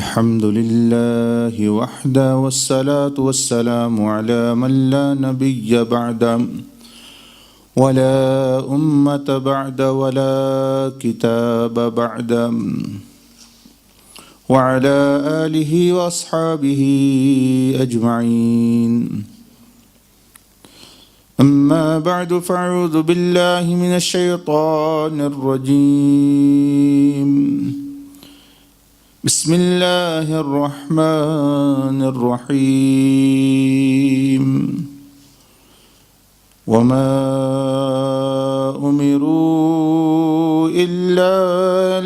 अल्हम्दुलिल्लाहि वहदा वस्सलातु वस्सलामु अला मन ला नबिय्य बअदा वला उम्मत बअदा वला किताब बअदा व अला आलिहि व अस्हाबिहि अजमईन। अम्मा बअदु फ़अऊज़ु बिल्लाहि मिनश शैतानिर रजीम। बिस्मिल्लाहिर रहमानिर रहीम। वमा उमिरू इल्ला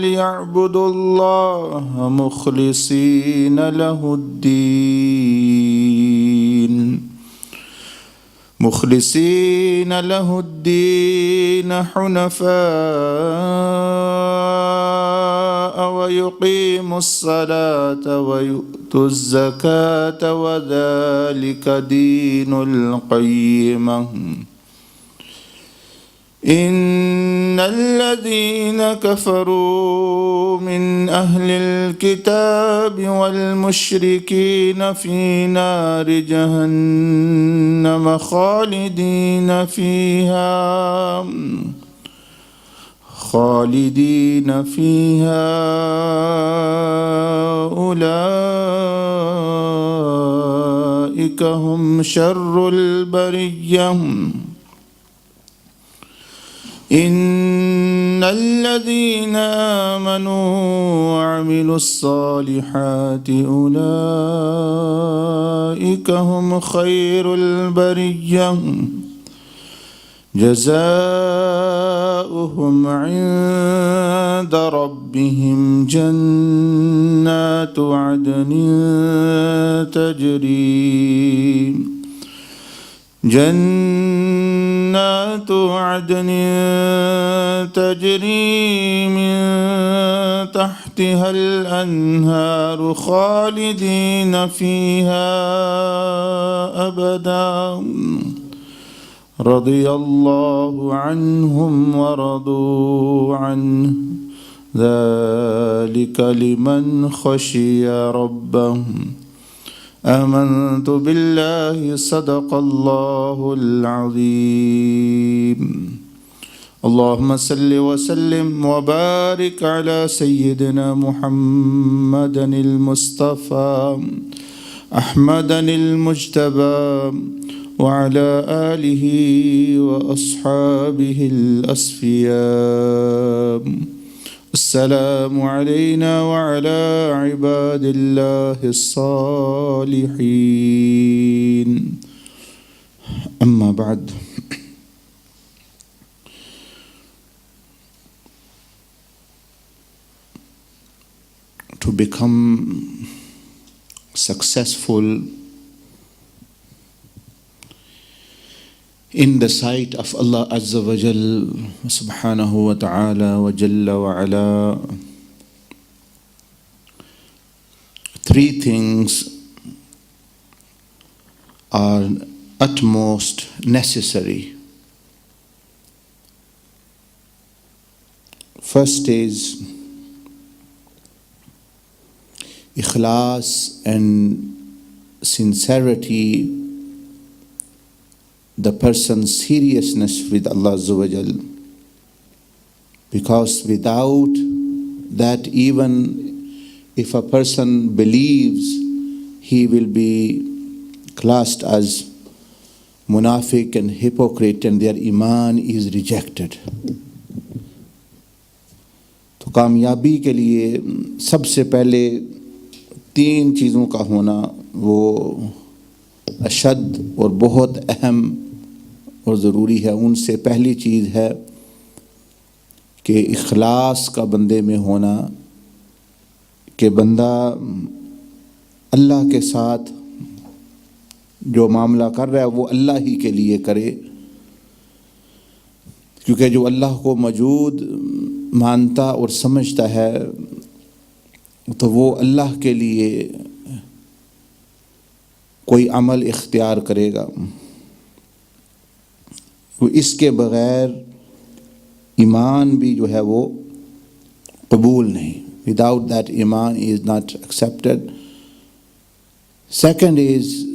लियअबुदुल्लाह मुखलिसीन लहुद्दीन हुनफ़ा व युक़ीमुस्सलाता व यु'तुज़्ज़काता व ज़ालिका दीनुल क़य्यिमह। इन्नल्लज़ीन कफ़रू मिन अहलिल किताबि वल मुश्रिकीन फ़ी नारि जहन्नम ख़ालिदीन फ़ीहा उलाइका हुम शर्रुल बरिय्यह। इन्नल्लज़ीन आमनू व अमिलुस्सालिहाति उलाइका हुम खैरुल बरिय्यह। जज़ाउहुम इंद रब्बिहिम जन्नातु अदनिन तजरी मिन तहतिहल अन्हारु खालिदीन फीहा अबदा। रज़ियल्लाहु अन्हुम व रदू अन्हु ज़ालिका लिमन खशिया रब्बहु। आमन्तु बिल्लाहि सदक़ल्लाहुल अज़ीम। अल्लाहुम्मा सल्लि व सल्लिम व बारिक अला सय्यिदिना मुहम्मदिनिल मुस्तफ़ा अहमदिनिल मुज्तबा व अला आलिहि व अस्हाबिहिल अस्फ़िया। अस्सलामु अलैना व अला इबादिल्लाहिस सालिहीन। अम्मा बाद। To become successful in the sight of Allah Azza wa Jal subhanahu wa ta'ala wa jalla wa ala, three things are utmost necessary. First is ikhlas and sincerity, the person's seriousness with Allah Azza wa Jal. Because without that, even if a person believes, he will be classed as munafiq and hypocrite, and their iman is rejected. तो कामयाबी के लिए सबसे पहले तीन चीज़ों का होना वो अशद और बहुत अहम और ज़रूरी है। उनसे पहली चीज़ है कि इखलास का बंदे में होना, कि बंदा अल्लाह के साथ जो मामला कर रहा है वो अल्लाह ही के लिए करे, क्योंकि जो अल्लाह को मौजूद मानता और समझता है तो वो अल्लाह के लिए कोई अमल इख्तियार करेगा। वो इसके बग़ैर ईमान भी जो है वो कबूल नहीं। Without that, Iman is not accepted. Second is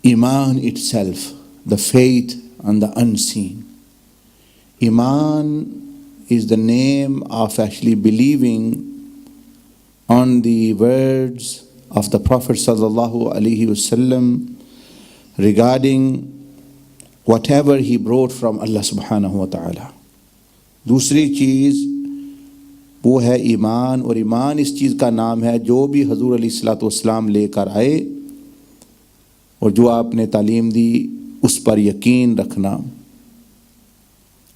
Iman itself, the faith and the unseen. Iman is the name of actually believing on the words of the Prophet sallallahu alaihi wasallam regarding whatever he brought from Allah subhanahu wa ta'ala. दूसरी चीज़ वो है ईमान, और ईमान इस चीज़ का नाम है जो भी हजूर अलैहिस्सलातु वस्सलाम लेकर आए और जो आपने तालीम दी उस पर यकीन रखना,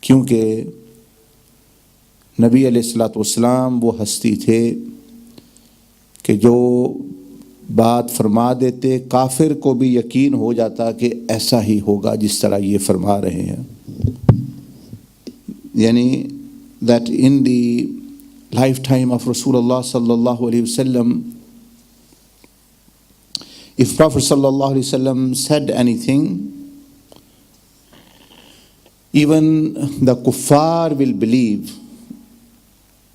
क्योंकि नबी अलैहिस्सलातु वस्सलाम वो हस्ती थे कि जो बात फरमा देते काफिर को भी यकीन हो जाता कि ऐसा ही होगा जिस तरह ये फरमा रहे हैं. यानी that in the lifetime of Rasulullah sallallahu alaihi wasallam, if Prophet sallallahu alaihi wasallam said anything, even the kuffar will believe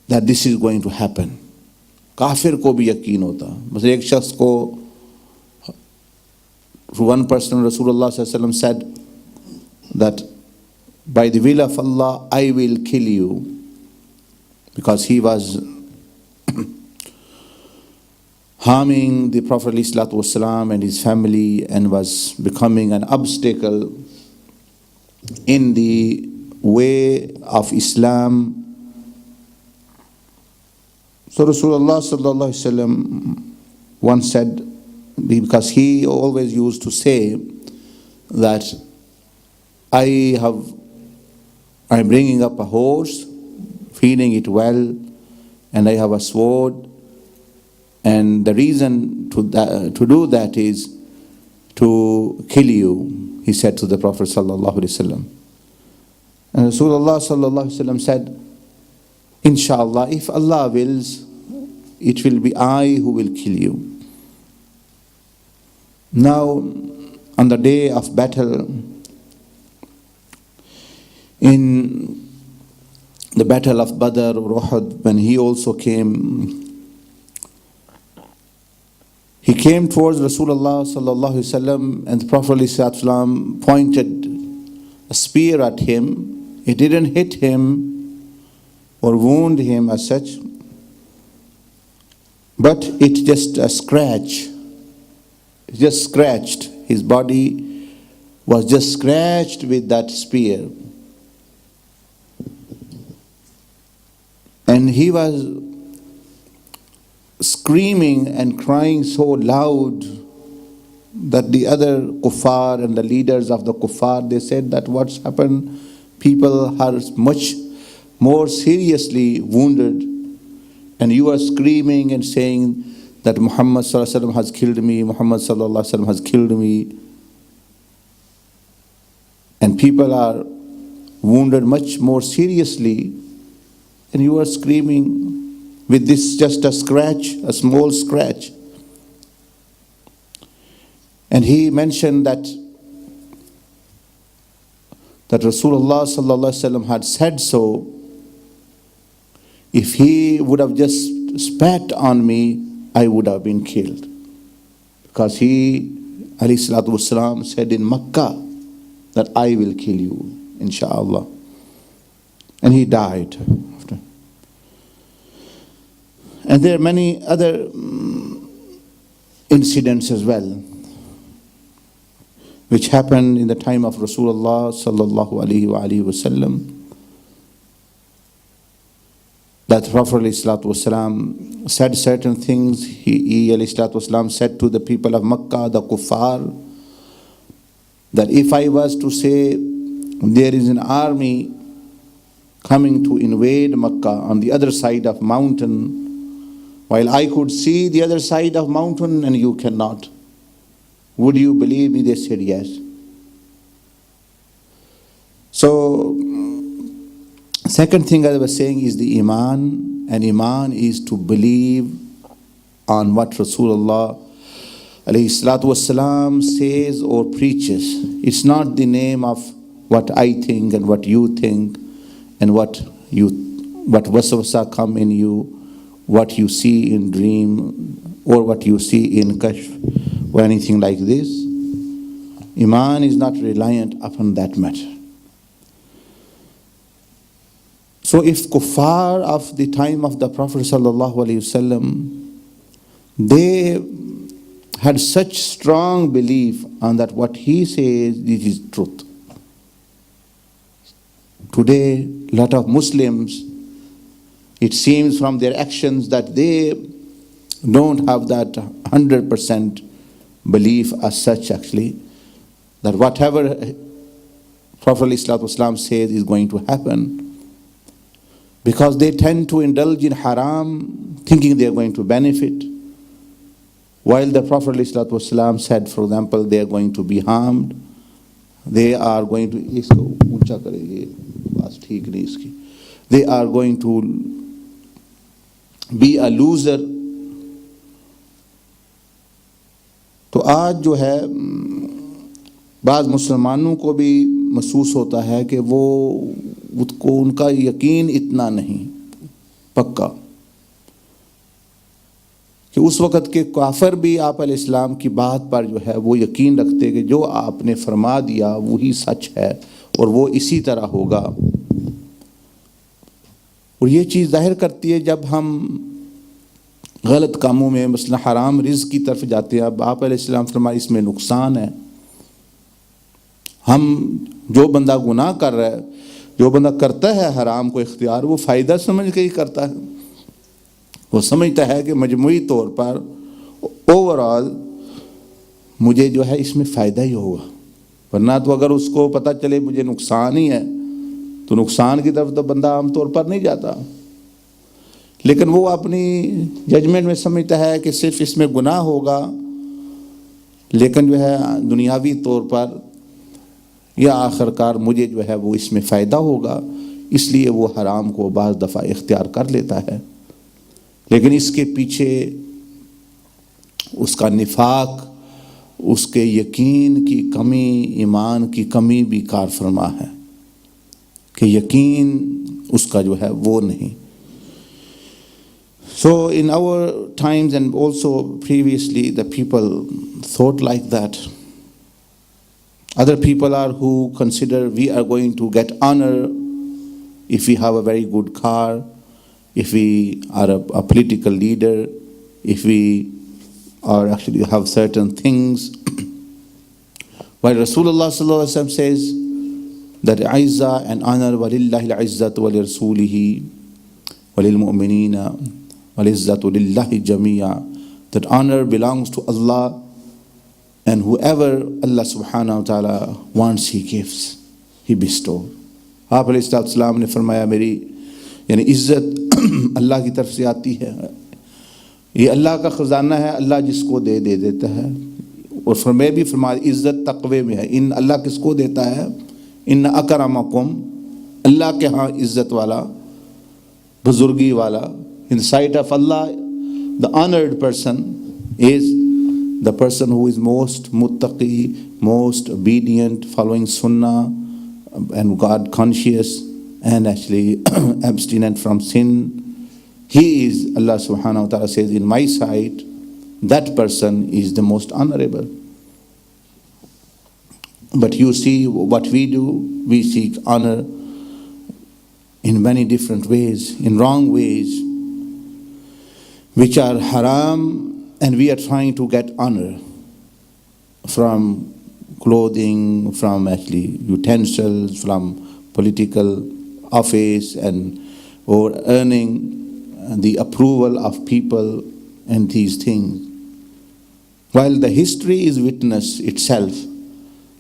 that this is going to happen. काफिर को भी यकीन होता. मतलब एक शख्स को, one person, Rasulullah sallallahu alaihi wasallam said that by the will of Allah I will kill you, because he was harming the Prophet ﷺ and his family and was becoming an obstacle in the way of Islam. So Rasulullah ﷺ once said, because he always used to say that I'm bringing up a horse, feeding it well, and I have a sword, and the reason to do that is to kill you, he said to the Prophet sallallahu alaihi wasallam. And Rasulullah sallallahu alaihi wasallam said, Inshallah, if Allah wills, it will be I who will kill you. Now, on the day of battle, in the battle of Badr or Uhud, when he also came towards Rasulullah sallallahu alaihi wasallam, and the Prophet ﷺ pointed a spear at him. It didn't hit him or wound him as such, but it just scratched. His body was just scratched with that spear. And he was screaming and crying so loud that the other kuffar and the leaders of the kuffar, they said that what's happened, people are much more seriously wounded, and you are screaming and saying that Muhammad sallallahu alaihi wasallam has killed me, Muhammad sallallahu alaihi wasallam has killed me, and people are wounded much more seriously, and you are screaming with this just a scratch, a small scratch. And he mentioned that Rasulullah sallallahu alaihi wasallam had said so. If he would have just spat on me, I would have been killed. Because he, alayhi salatu wasalam, said in Makkah that I will kill you, inshallah. And he died. And there are many other incidents as well, which happened in the time of Rasulullah sallallahu alaihi wasallam. That Prophet ﷺ said certain things. He ﷺ said to the people of Makkah, the kuffar, that if I was to say there is an army coming to invade Makkah on the other side of mountain, while I could see the other side of mountain and you cannot, would you believe me? They said yes. So, second thing I was saying is the Iman, and Iman is to believe on what Rasulullah alayhi salatu wasalam says or preaches. It's not the name of what I think and what you think and what waswasa come in you, what you see in dream or what you see in kashf or anything like this. Iman is not reliant upon that matter. So if kuffar of the time of the Prophet ﷺ, they had such strong belief on that what he says, this is truth. Today, a lot of Muslims, it seems from their actions that they don't have that 100% belief as such actually, that whatever Prophet ﷺ says is going to happen, because they tend to indulge in haram thinking they are going to benefit, while the Prophet ﷺ said, for example, they are going to be harmed, they are going to, they are going to be a loser. तो आज जो है बाज़ मुसलमानों को भी महसूस होता है कि वो उसको उनका यकीन इतना नहीं पक्का कि उस वक़्त के काफिर भी आप अलैहिस्सलाम की बात पर जो है वो यकीन रखते कि जो आपने फरमा दिया वही सच है और वो इसी तरह होगा। और ये चीज़ ज़ाहिर करती है जब हम गलत कामों में मसला हराम रिज़्क़ की तरफ जाते हैं। अब आप अलैहिस्सलाम फरमाए इसमें नुकसान है। हम जो बंदा गुनाह कर रहा है, जो बंदा करता है हराम को इख्तियार, वो फ़ायदा समझ के ही करता है। वो समझता है कि मजमूई तौर पर ओवरऑल मुझे जो है इसमें फ़ायदा ही होगा, वरना तो अगर उसको पता चले मुझे नुकसान ही है तो नुकसान की तरफ तो बंदा आमतौर पर नहीं जाता। लेकिन वो अपनी जजमेंट में समझता है कि सिर्फ इसमें गुनाह होगा, लेकिन जो है दुनियावी तौर पर या आखिरकार मुझे जो है वो इसमें फ़ायदा होगा, इसलिए वो हराम को बाज़ दफ़ा इख्तियार कर लेता है। लेकिन इसके पीछे उसका निफाक, उसके यकीन की कमी, ईमान की कमी भी कार फरमा है कि यकीन उसका जो है वो नहीं। So in our times and also previously, the people thought like that. Other people are who consider we are going to get honor if we have a very good car, if we are a political leader, if we are actually have certain things. While Rasulullah sallallahu alaihi wasallam says that izzah and honor walillahi al-izzatu wa lirasulihi wa lilmu'minina wal-izzatu lillahi jami'a, that honor belongs to Allah, and whoever Allah subhanahu wa ta'ala wants He gives, He bestows. आप अलैहिस्सलाम ने फरमाया मेरी यानी इज़्ज़त अल्लाह की तरफ से आती है, ये अल्लाह का ख़ज़ाना है, अल्लाह जिसको दे देता है। और फरमाया भी फरमाया इज़्ज़त तक़वे में है। इन अल्लाह किसको देता है? इन्ना अकरमकुम, अल्लाह के यहाँ इज़्ज़त वाला, बुजुर्गी वाला, in the sight of Allah, the honored person is the person who is most muttaqi, most obedient, following sunnah and God conscious, and actually abstinent from sin. He is, Allah subhanahu wa ta'ala says, in my sight, that person is the most honorable. But you see what we do, we seek honor in many different ways, in wrong ways, which are haram, and we are trying to get honor from clothing, from actually utensils, from political office, and or earning the approval of people and these things. While the history is witness itself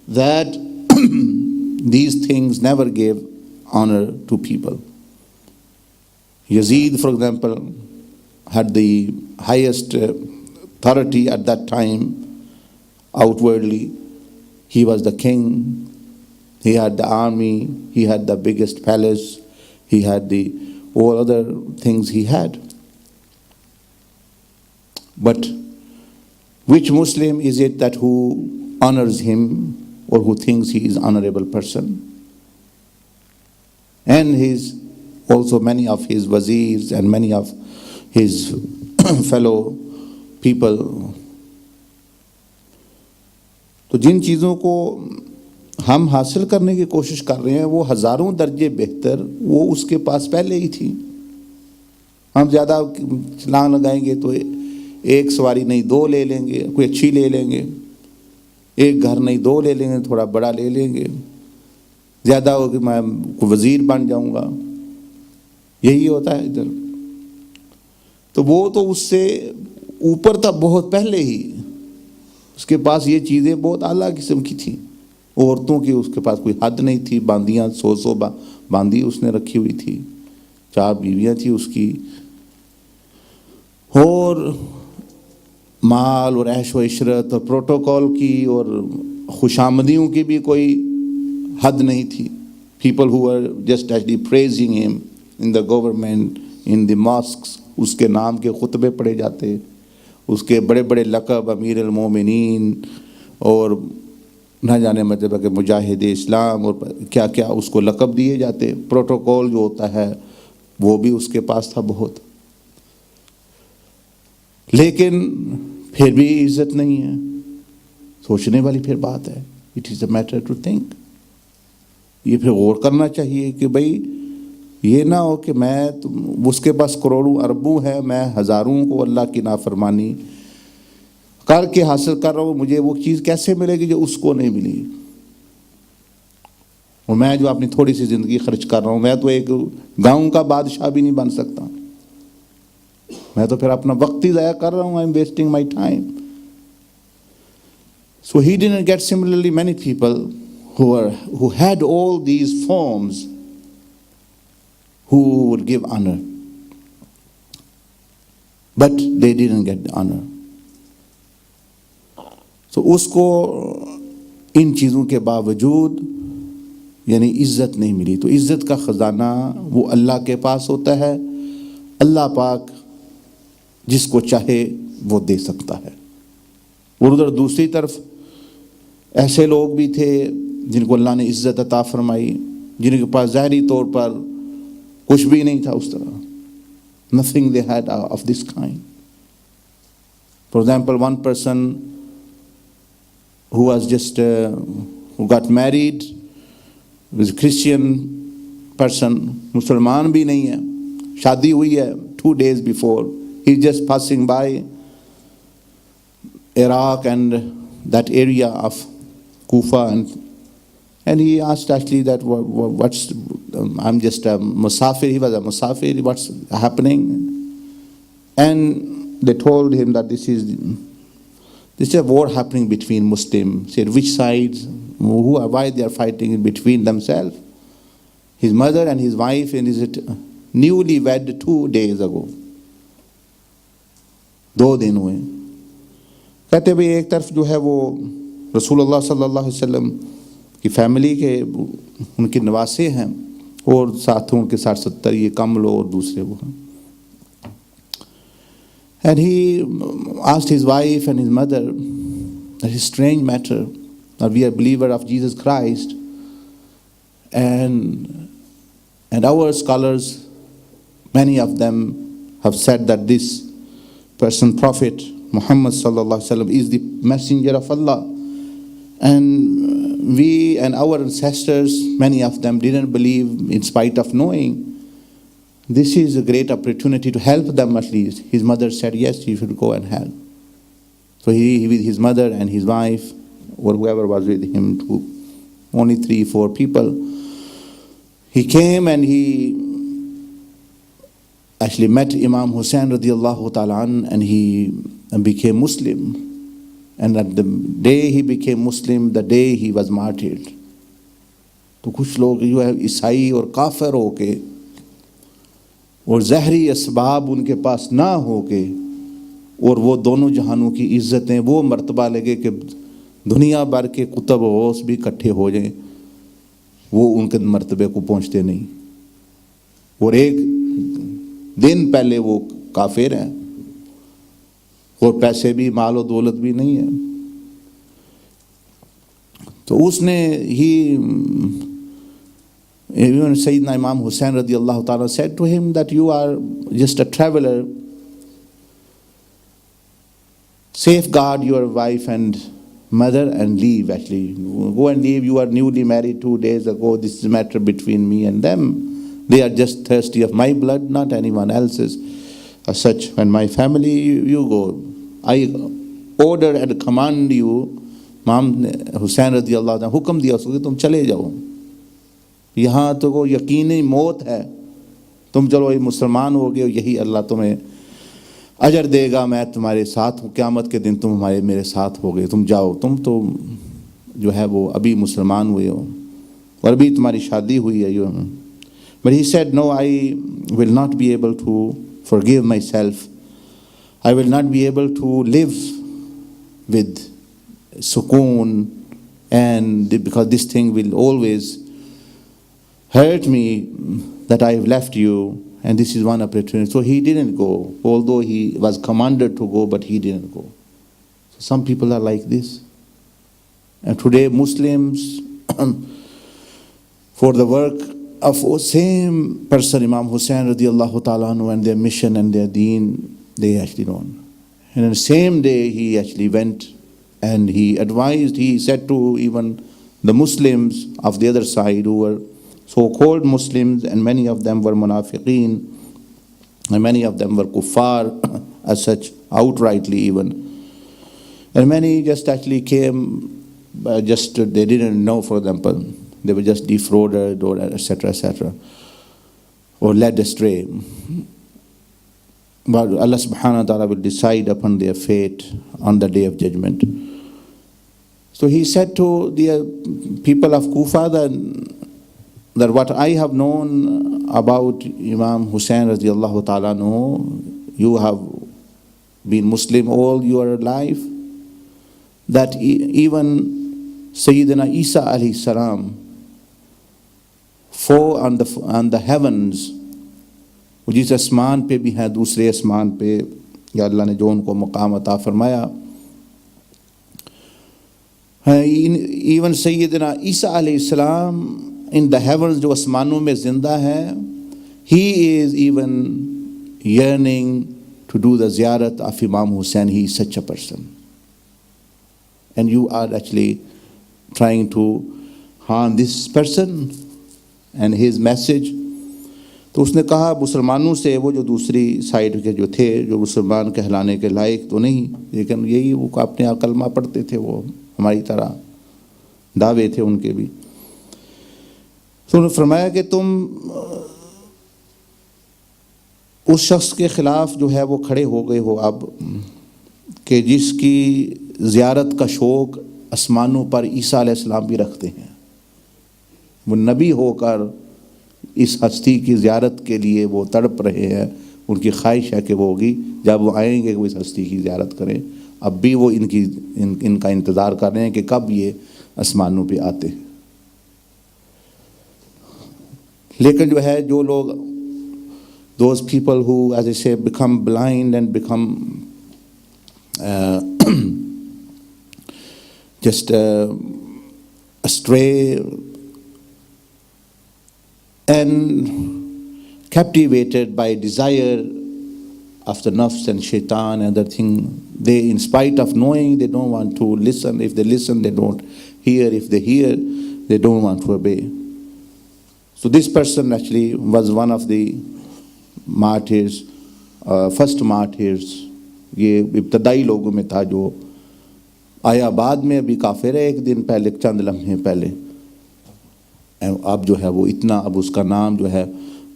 that these things never gave honor to people. Yazid, for example, had the highest authority at that time outwardly. He was the king, he had the army, he had the biggest palace, he had the all other things he had. But which Muslim is it that who honors him or who thinks he is an honorable person? And his also many of his wazirs and many of his fellow people. तो जिन चीज़ों को हम हासिल करने की कोशिश कर रहे हैं वो हज़ारों दर्जे बेहतर वो उसके पास पहले ही थी। हम ज़्यादा छलांग लगाएंगे तो एक सवारी नहीं दो ले लेंगे, कोई अच्छी ले लेंगे, एक घर नहीं दो ले लेंगे, थोड़ा बड़ा ले लेंगे, ज़्यादा हो कि मैं वज़ीर बन जाऊंगा, यही होता है इधर। तो वो तो उससे ऊपर था बहुत पहले ही, उसके पास ये चीज़ें बहुत आला किस्म की थी। औरतों की उसके पास कोई हद नहीं थी, बांदियाँ 100 बांदी उसने रखी हुई थी, 4 बीवियाँ थी उसकी, और माल और ऐश व इशरत और प्रोटोकॉल की और खुशामदियों की भी कोई हद नहीं थी। People who were just actually praising him in the government, in the mosques, उसके नाम के खुतबे पढ़े जाते, उसके बड़े बड़े लक़ब अमीर अल मोमिनीन और न जाने मतलब कि मुजाहिद इस्लाम और क्या क्या उसको लक़ब दिए जाते। प्रोटोकॉल जो होता है वो भी उसके पास था बहुत, लेकिन फिर भी इज़्ज़त नहीं है। सोचने वाली फिर बात है, it is a matter to think. ये फिर गौर करना चाहिए कि भाई ये ना हो कि मैं उसके पास करोड़ों अरबों है, मैं हज़ारों को अल्लाह की नाफरमानी करके हासिल कर रहा हूँ, मुझे वो चीज़ कैसे मिलेगी जो उसको नहीं मिली। और मैं जो अपनी थोड़ी सी ज़िंदगी खर्च कर रहा हूँ, मैं तो एक गांव का बादशाह भी नहीं बन सकता, मैं तो फिर अपना वक्त ही ज़ाया कर रहा हूँ। I am wasting my time. So he didn't get similarly many people who had all these forms who would give honor, but they didn't get the honor. तो उसको इन चीज़ों के बावजूद यानी इज़्ज़त नहीं मिली। तो इज़्ज़त का ख़जाना वो अल्लाह के पास होता है, अल्लाह पाक जिसको चाहे वो दे सकता है। और उधर दूसरी तरफ ऐसे लोग भी थे जिनको अल्लाह ने इज़्ज़त अता फरमाई, जिनके पास ज़ाहिरी तौर पर कुछ भी नहीं था उस तरह, nothing they had of this kind. For example, one person who was just who got married was a Christian person, मुसलमान भी नहीं है, शादी हुई है 2 days before, he's just passing by Iraq and that area of Kufa, and he asked actually that what's I'm just a musafir, he was a musafir, what's happening? And they told him that this is a war happening between Muslims. Said which sides, why they are fighting between themselves? His mother and his wife, and is it newly wed 2 days ago, 2 दिन हुए। कहते भाई एक तरफ जो है वो रसूलुल्लाह सल्लल्लाहु अलैहि वसल्लम की फैमिली के उनके नवासे हैं और साथ उनके 60-70 ये कम लोग और दूसरे वो हैं। And he asked his wife and his mother, that is a strange matter, that we are believer of Jesus Christ, and our scholars, many of them have said that this person, Prophet Muhammad sallallahu alaihi wasallam, is the messenger of Allah, and we and our ancestors, many of them didn't believe in spite of knowing. This is a great opportunity to help them at least. His mother said, yes, you should go and help. So he with his mother and his wife, or whoever was with him, only 3-4 people, he came and he actually met Imam Hussein radiallahu ta'ala an, and he became Muslim. And at the day he became Muslim, the day he was martyred. तो कुछ लोग जो है ईसाई और काफिर होके और ज़हरी असबाब उनके पास ना होके और वो दोनों जहानों की इज़्ज़तें वो मर्तबा लगे कि दुनिया भर के कुतुब गौस भी इकट्ठे हो जाएं, वो उनके मर्तबे को पहुँचते नहीं। और एक दिन पहले वो काफिर हैं और पैसे भी माल और दौलत भी नहीं है। तो उसने ही even Sayyidina Imam Hussain radiallahu ta'ala said to him that you are just a traveler safeguard your wife and mother and leave. Actually, go and leave. You are newly married 2 days ago. This is a matter between me and them. They are just thirsty of my blood, not anyone else's. As such, when my family, you go. I order and command you. इमाम हुसैन रज़ी अल्लाह ने हुक्म दिया उसको कि तुम चले जाओ, यहाँ तो को यकीनी मौत है, तुम चलो, ये मुसलमान हो गए, यही अल्लाह तुम्हें अजर देगा, मैं तुम्हारे साथ हूँ, क़यामत के दिन तुम मेरे साथ हो गए, तुम जाओ, तुम तो जो है वो अभी मुसलमान हुए हो और अभी तुम्हारी शादी हुई है यो. But he said, no, I will not be able to forgive myself. I will not be able to live with sukoon, and because this thing will always hurt me that I have left you, and this is one opportunity. So he didn't go, although he was commanded to go, but he didn't go. So some people are like this. And today Muslims, for the work of same person, Imam Hussain radiallahu ta'ala anhu, and their mission and their deen, they actually don't. And on the same day he actually went and he advised, he said to even the Muslims of the other side who were so-called Muslims, and many of them were munafiqeen, and many of them were kuffar as such, outrightly even. And many just actually came, they didn't know, for example, they were just defrauded or etc., or led astray. But Allah subhanahu wa ta'ala will decide upon their fate on the day of judgment. So he said to the people of Kufa that what I have known about Imam Hussain radiallahu ta'ala anhu, you have been Muslim all your life, that even Sayyidina Isa alayhi salam fall on the heavens, जिस आसमान पे भी है, दूसरे आसमान पे या अल्लाह ने जो उनको मकाम अता फरमाया, इवन सैयदना ईसा अलैहिस्सलाम in the heavens, जो आसमानों में जिंदा है, he is even yearning to do the ziyarat of Imam Hussain. He is such a person, and you are actually trying to harm this person and his message. तो उसने कहा मुसलमानों से, वो जो दूसरी साइड के जो थे, जो मुसलमान कहलाने के लायक तो नहीं, लेकिन यही वो अपने आप कलमा पढ़ते थे, वो हमारी तरह दावे थे उनके भी. तो उन्होंने फरमाया कि तुम उस शख्स के ख़िलाफ़ जो है वो खड़े हो गए हो अब, कि जिसकी ज़ियारत का शौक़ आसमानों पर ईसा अलैहिस्सलाम भी रखते हैं. वो नबी होकर इस हस्ती की ज़ियारत के लिए वो तड़प रहे हैं. उनकी ख्वाहिश है कि वो होगी जब वो आएंगे वो इस हस्ती की ज़ियारत करें. अब भी वो इनका इंतज़ार कर रहे हैं कि कब ये आसमानों पे आते हैं. लेकिन जो है, जो लोग, those people who, as I say, become blind and become just astray and captivated by desire of the nafs and shaitan and other thing, they, in spite of knowing, they don't want to listen. If they listen, they don't hear. If they hear, they don't want to obey. So this person actually was one of the martyrs, first martyrs. ये इब्तदाई लोगों में था, जो आया बाद में, अभी काफिर है एक दिन पहले, चंद लम्हे पहले. अब जो है वो इतना, अब उसका नाम जो है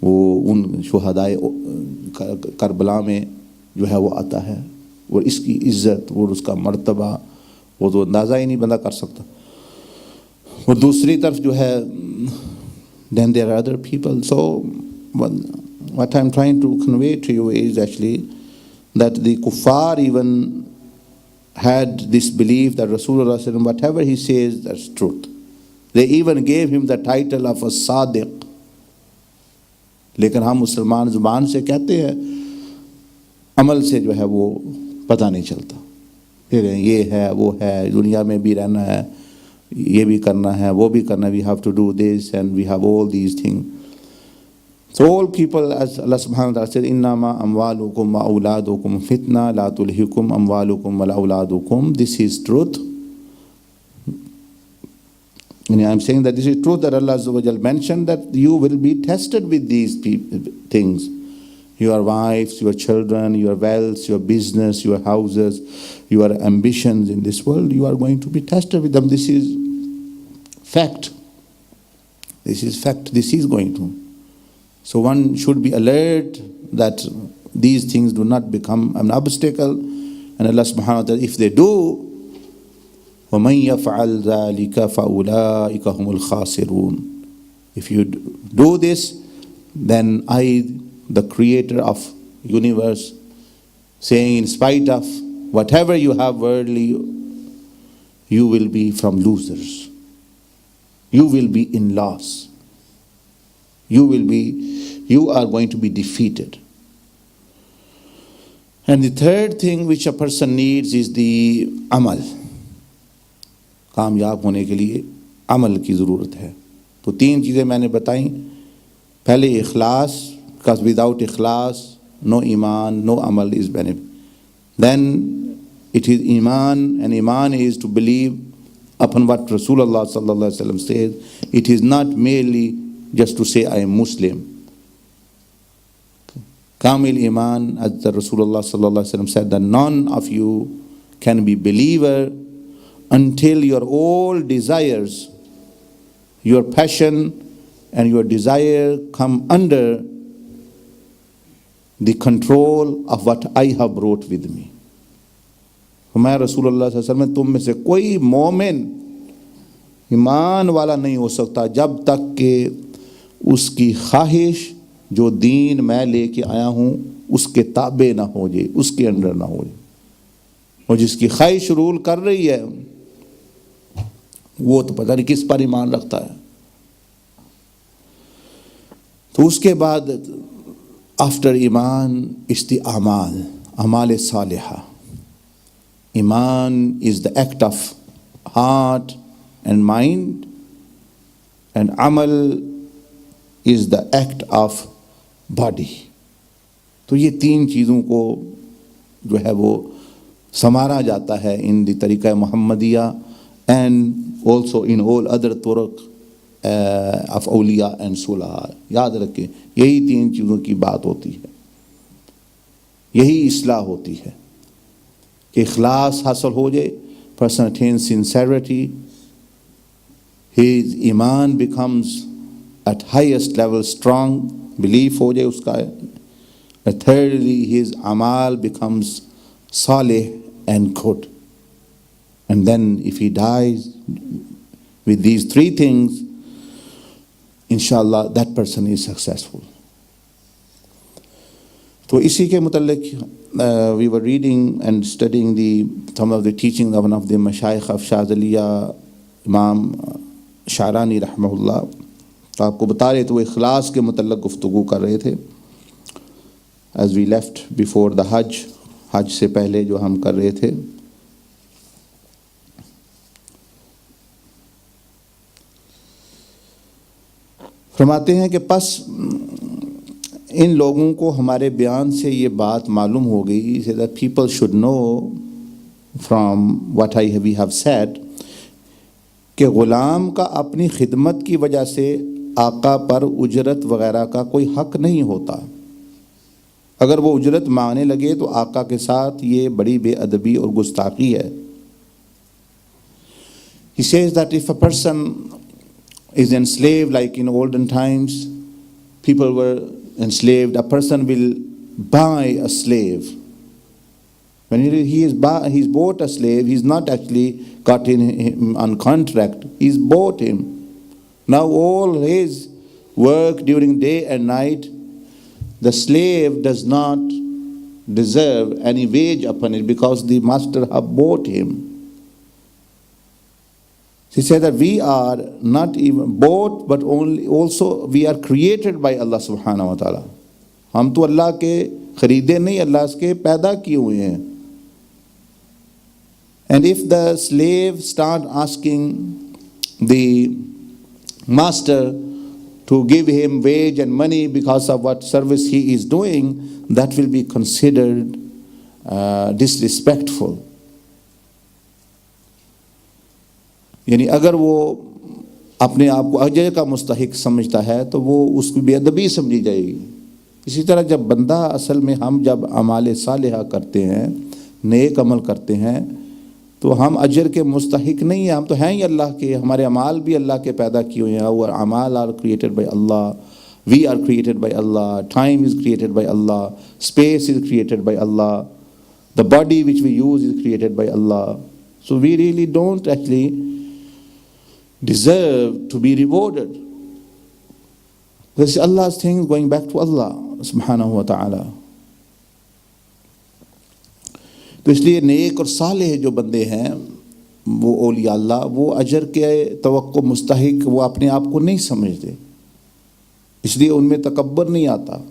वो उन शुहदाए करबला में जो है वो आता है, और इसकी इज़्ज़त और उसका मर्तबा वो तो अंदाज़ा ही नहीं बंदा कर सकता. और दूसरी तरफ जो है, then there are other people. So what I'm trying to convey to you is actually that the kuffar even had this belief that Rasulullah sallallahu alaihi wasallam, whatever he says, that's truth. They even gave him the title of a Sadiq. लेकिन हम मुसलमान ज़ुबान से कहते हैं, अमल से जो है वो पता नहीं चलता. फिर ये है, वो है, दुनिया में भी रहना है, ये भी करना है, वो भी करना है. We have to do this and we have all these things. So all people, as Allah subhanahu wa ta'ala said, innama amwalukum wa awladukum fitna la tulhikum amwalukum wa awladukum. This is truth. And I'm saying that this is truth, that Allah Azza wa Jal mentioned that you will be tested with these things. Your wives, your children, your wealth, your business, your houses, your ambitions in this world, you are going to be tested with them. This is fact. This is fact. This is going to. So one should be alert that these things do not become an obstacle. And Allah subhanahu wa ta'ala, if they do, وَمَنْ يَفْعَلْ ذَلِكَ فَأُولَٰئِكَ هُمُ الْخَاسِرُونَ. If you do this, then I, the creator of universe, saying in spite of whatever you have worldly, you will be from losers. You will be in loss. You are going to be defeated. And the third thing which a person needs is the amal. कामयाब होने के लिए अमल की ज़रूरत है. तो 3 चीज़ें मैंने बताई. पहले इखलास, because without ikhlas, no iman, no amal is benefit. Then it is iman, and iman is to believe upon what Rasulullah sallallahu alaihi wasallam says. It is not merely just to say I am Muslim. Kamil iman, as the Rasulullah sallallahu alaihi wasallam said, that none of you can be believer until your all desires, your passion and your desire come under the control of what I have brought with me. मैं रसूलुल्लाह सल्लल्लाहु अलैहि वसल्लम, तुम में से कोई मोमिन ईमान वाला नहीं हो सकता जब तक कि उसकी ख्वाहिश जो दीन मैं लेके आया हूँ उसके ताबे ना हो जाए, उसके अंडर ना हो जाए. और जिसकी ख्वाहिश रूल कर रही है वो तो पता नहीं किस पर ईमान रखता है. तो उसके बाद आफ्टर ईमान इज द अमाल, अमाल सालिहा. Iman is the act of heart and mind, and amal is the act of body. तो ये 3 चीज़ों को जो है वो समारा जाता है in the तरीक़ा मुहम्मदिया and also in all other तुरक of Auliya and सुलहा. याद रखें, यही 3 चीज़ों की बात होती है, यही इस्लाह होती है कि इखलास हासिल हो जाए, person attains sincerity, his iman becomes at highest level strong, belief हो जाए उसका. And thirdly, his amal becomes salih and good. And then if he dies with these 3 things, inshallah that person is successful. तो इसी के मुतल्लिक़ we were reading and studying some of the teachings of one of the mashayikh of Shazaliya, Imam Sharani rahmahullah. तो आपको बता रहे थे वो इखलास के मुतल्लिक़ गुफ्तगू कर रहे थे. As we left before the Hajj, हज से पहले जो हम कर रहे थे. फरमाते हैं कि बस इन लोगों को हमारे बयान से ये बात मालूम हो गई, so that people should know from what we have said कि ग़ुलाम का अपनी खिदमत की वजह से आका पर उजरत वग़ैरह का कोई हक़ नहीं होता. अगर वो उजरत मांगने लगे तो आका के साथ ये बड़ी बेअदबी और गुस्ताखी है. He says that if a person is enslaved, like in olden times, people were enslaved, a person will buy a slave. When he's bought a slave, he's not actually got him on contract, he's bought him. Now all his work during day and night, the slave does not deserve any wage upon it because the master have bought him. He said that we are not even bought, but also we are created by Allah subhanahu wa ta'ala. हम तो अल्लाह के खरीदे नहीं, अल्लाह के पैदा किए हुए हैं. And if the slave start asking the master to give him wage and money because of what service he is doing, that will be considered disrespectful. यानी अगर वो अपने आप को अजर का मुस्तहिक समझता है तो वो उसकी बेअदबी समझी जाएगी। इसी तरह जब बंदा असल में हम जब अमाल सालिहा करते हैं, नेक अमल करते हैं, तो हम अजर के मुस्तहिक नहीं हैं। हम तो हैं ही अल्लाह के, हमारे अमाल भी अल्लाह के पैदा किए हुए हैं। और अमाल are created by Allah, we are created by Allah, time is created by Allah, space is created by Allah, the body which we use is created by Allah. So we really don't actually deserve to be rewarded. This is Allah's things going back to Allah subhanahu wa ta'ala. तो इसलिए नेक और सालेह जो बंदे हैं वो औलिया अल्लाह, वो अजर के तवक्को मुस्तहिक वो अपने आप को नहीं समझते, इसलिए उनमें तकब्बर नहीं आता।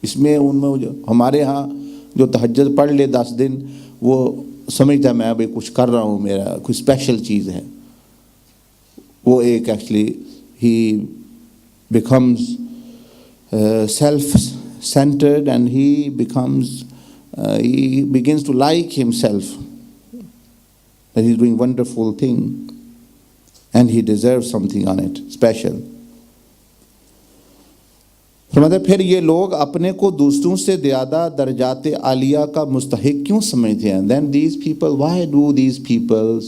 इसमें उनमें जो हमारे यहाँ जो तहज्जुद पढ़ ले 10 दिन, वो समझता है मैं अभी कुछ कर रहा हूँ, मेरा कुछ स्पेशल चीज़ है। वो एक actually he becomes self-centered and he begins to like himself, that he's doing wonderful thing and he deserves something on it special. मतलब फिर ये लोग अपने को दूसरों से ज़्यादा दर्जात आलिया का मुस्तहिक क्यों समझते हैं? Then these people, why do these people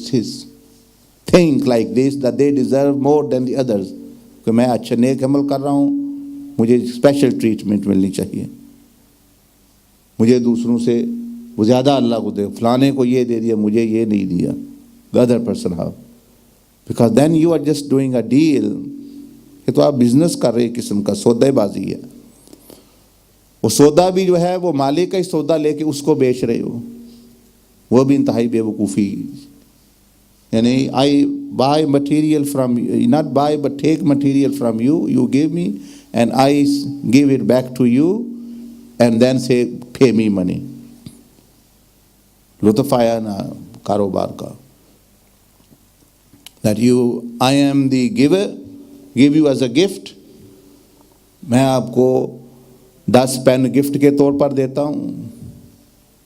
think like this that they deserve more than the others? कि मैं अच्छा नेक अमल कर रहा हूँ, मुझे स्पेशल ट्रीटमेंट मिलनी चाहिए, मुझे दूसरों से वो ज़्यादा अल्लाह को दे, फलाने को ये दे दिया, मुझे ये नहीं दिया, the other person have, because then you are just doing a deal। ये तो आप बिजनेस कर रहे किस्म का सौदेबाजी है। वो सौदा भी जो है वो मालिक का ही सौदा लेके उसको बेच रहे हो, वो भी इंतहाई बेवकूफ़ी। यानी आई buy material from you, not buy but take material from you, you give me and I give it back to you and then say pay me money। लुत्फ़ आया ना कारोबार का, that you, I am the giver, give you as a gift, मैं आपको 10 pen gift के तौर पर देता हूँ,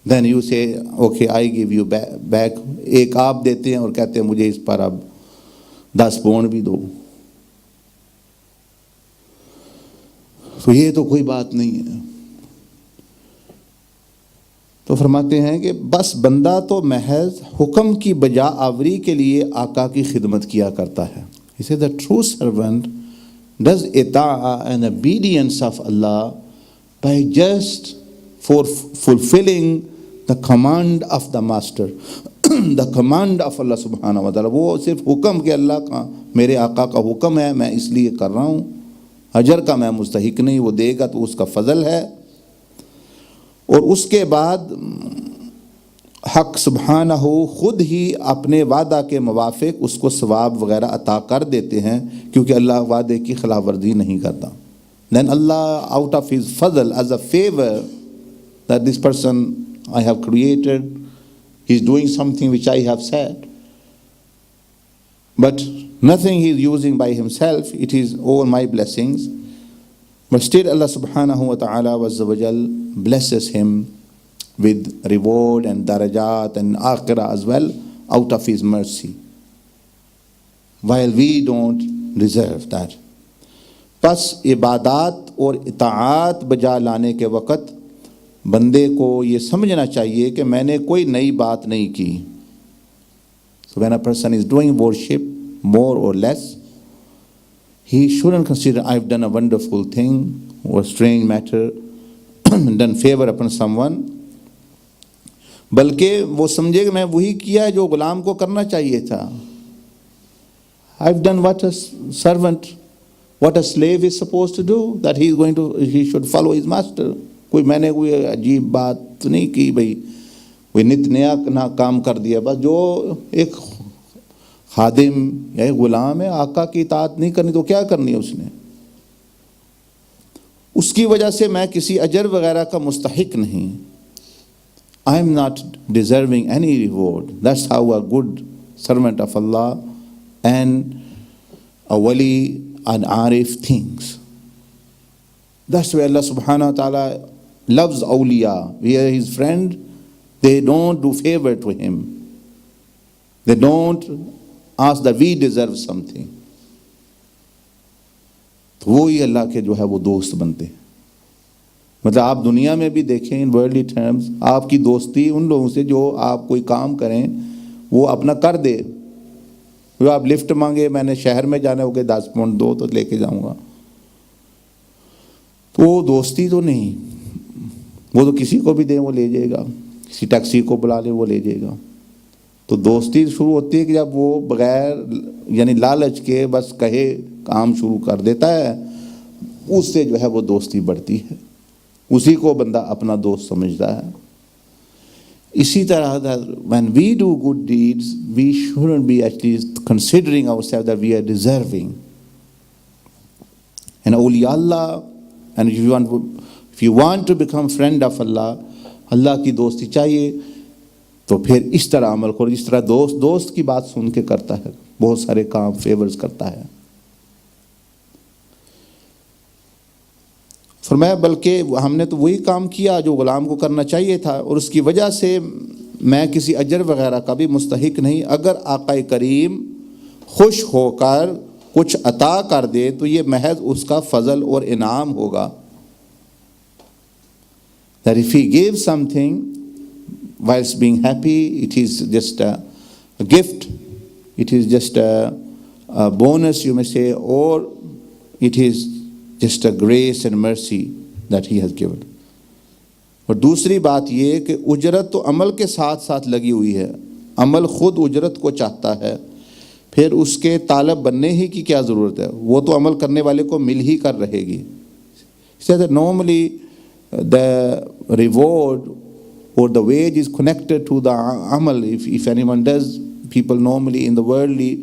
then you say okay I give you back, एक आप देते हैं और कहते हैं मुझे इस पर अब 10 पाउंड भी दो। तो ये तो कोई बात नहीं है। तो फरमाते हैं कि बस बंदा तो महज हुक्म की बजा आवरी के लिए आका की खिदमत किया करता है। He said the true servant does ita'a and obedience of Allah by just for fulfilling the command of the master, the command of Allah subhanahu wa ta'ala। वो सिर्फ हुक्म के अल्लाह का, मेरे आका का हुक्म है, मैं इसलिए कर रहा हूँ, अजर का मैं मुस्तहिक नहीं, वो देगा तो उसका फजल है। और उसके बाद हक सुब्हानहू खुद ही अपने वादा के मुवाफिक उसको सवाब वगैरह अता कर देते हैं, क्योंकि अल्लाह वादे की खिलाफ वर्जी नहीं करता। Then Allah out of his fazl as a favor that this person I have created, he is doing something which I have said, but nothing he is using by himself, it is all my blessings. But still Allah subhanahu wa ta'ala blesses him with reward and darajat and akhirah as well out of his mercy, while we don't deserve that. बस इबादत और इताअत बजा लाने के वक़्त बंदे को ये समझना चाहिए कि मैंने कोई नई बात नहीं की। So when a person is doing worship more or less, he shouldn't consider I've done a wonderful thing or strange matter, done favor upon someone, बल्कि वो समझे कि मैं वही किया जो गुलाम को करना चाहिए था। I've done what a servant, what a slave is supposed to do, that he should follow his master। कोई मैंने कोई अजीब बात नहीं की, भाई कोई नित नया ना काम कर दिया, बस जो एक खादिम या गुलाम है, आका की इताअत नहीं करनी तो क्या करनी है उसने, उसकी वजह से मैं किसी अजर वगैरह का मुस्तहिक नहीं। I am not deserving any reward. That's how a good servant of Allah and a wali and arif things. That's why Allah subhanahu wa ta'ala loves awliya. We are his friend. They don't do favor to him. They don't ask that we deserve something. तो वो ही अल्लाह के जो है वो दोस्त बनते हैं. मतलब आप दुनिया में भी देखें इन वर्ल्डली टर्म्स, आपकी दोस्ती उन लोगों से जो आप कोई काम करें वो अपना कर दे. जो आप लिफ्ट मांगे, मैंने शहर में जाना हो गया 10 पाउंड दो तो लेके जाऊंगा, तो वो दोस्ती तो नहीं. वो तो किसी को भी दे वो ले जाएगा, किसी टैक्सी को बुला ले वो ले जाएगा. तो दोस्ती शुरू होती है कि जब वो बगैर यानी लालच के बस कहे काम शुरू कर देता है, उससे जो है वो दोस्ती बढ़ती है, उसी को बंदा अपना दोस्त समझता है. इसी तरह when we do good deeds, we shouldn't be at least considering ourselves that we are deserving. And awliya Allah, and if you want to become friend of Allah, अल्लाह की दोस्ती चाहिए, तो फिर इस तरह अमल करो जिस तरह दोस्त की बात सुन के करता है, बहुत सारे काम फेवर्स करता है. फरमाया बल्कि हमने तो वही काम किया जो गुलाम को करना चाहिए था, और उसकी वजह से मैं किसी अजर वगैरह का भी मुस्तहिक नहीं. अगर आका करीम खुश होकर कुछ अता कर दे तो ये महज उसका फजल और इनाम होगा. That if he gives something whilst being happy, it is just a gift, it is just a bonus you may say, or it is just a grace and mercy that he has given. और दूसरी बात ये कि उजरत तो अमल के साथ साथ लगी हुई है, अमल खुद उजरत को चाहता है, फिर उसके तालब बनने ही की क्या ज़रूरत है, वो तो अमल करने वाले को मिल ही कर रहेगी. Normally the reward or the wage is connected to the amal. If anyone does, people normally in the worldly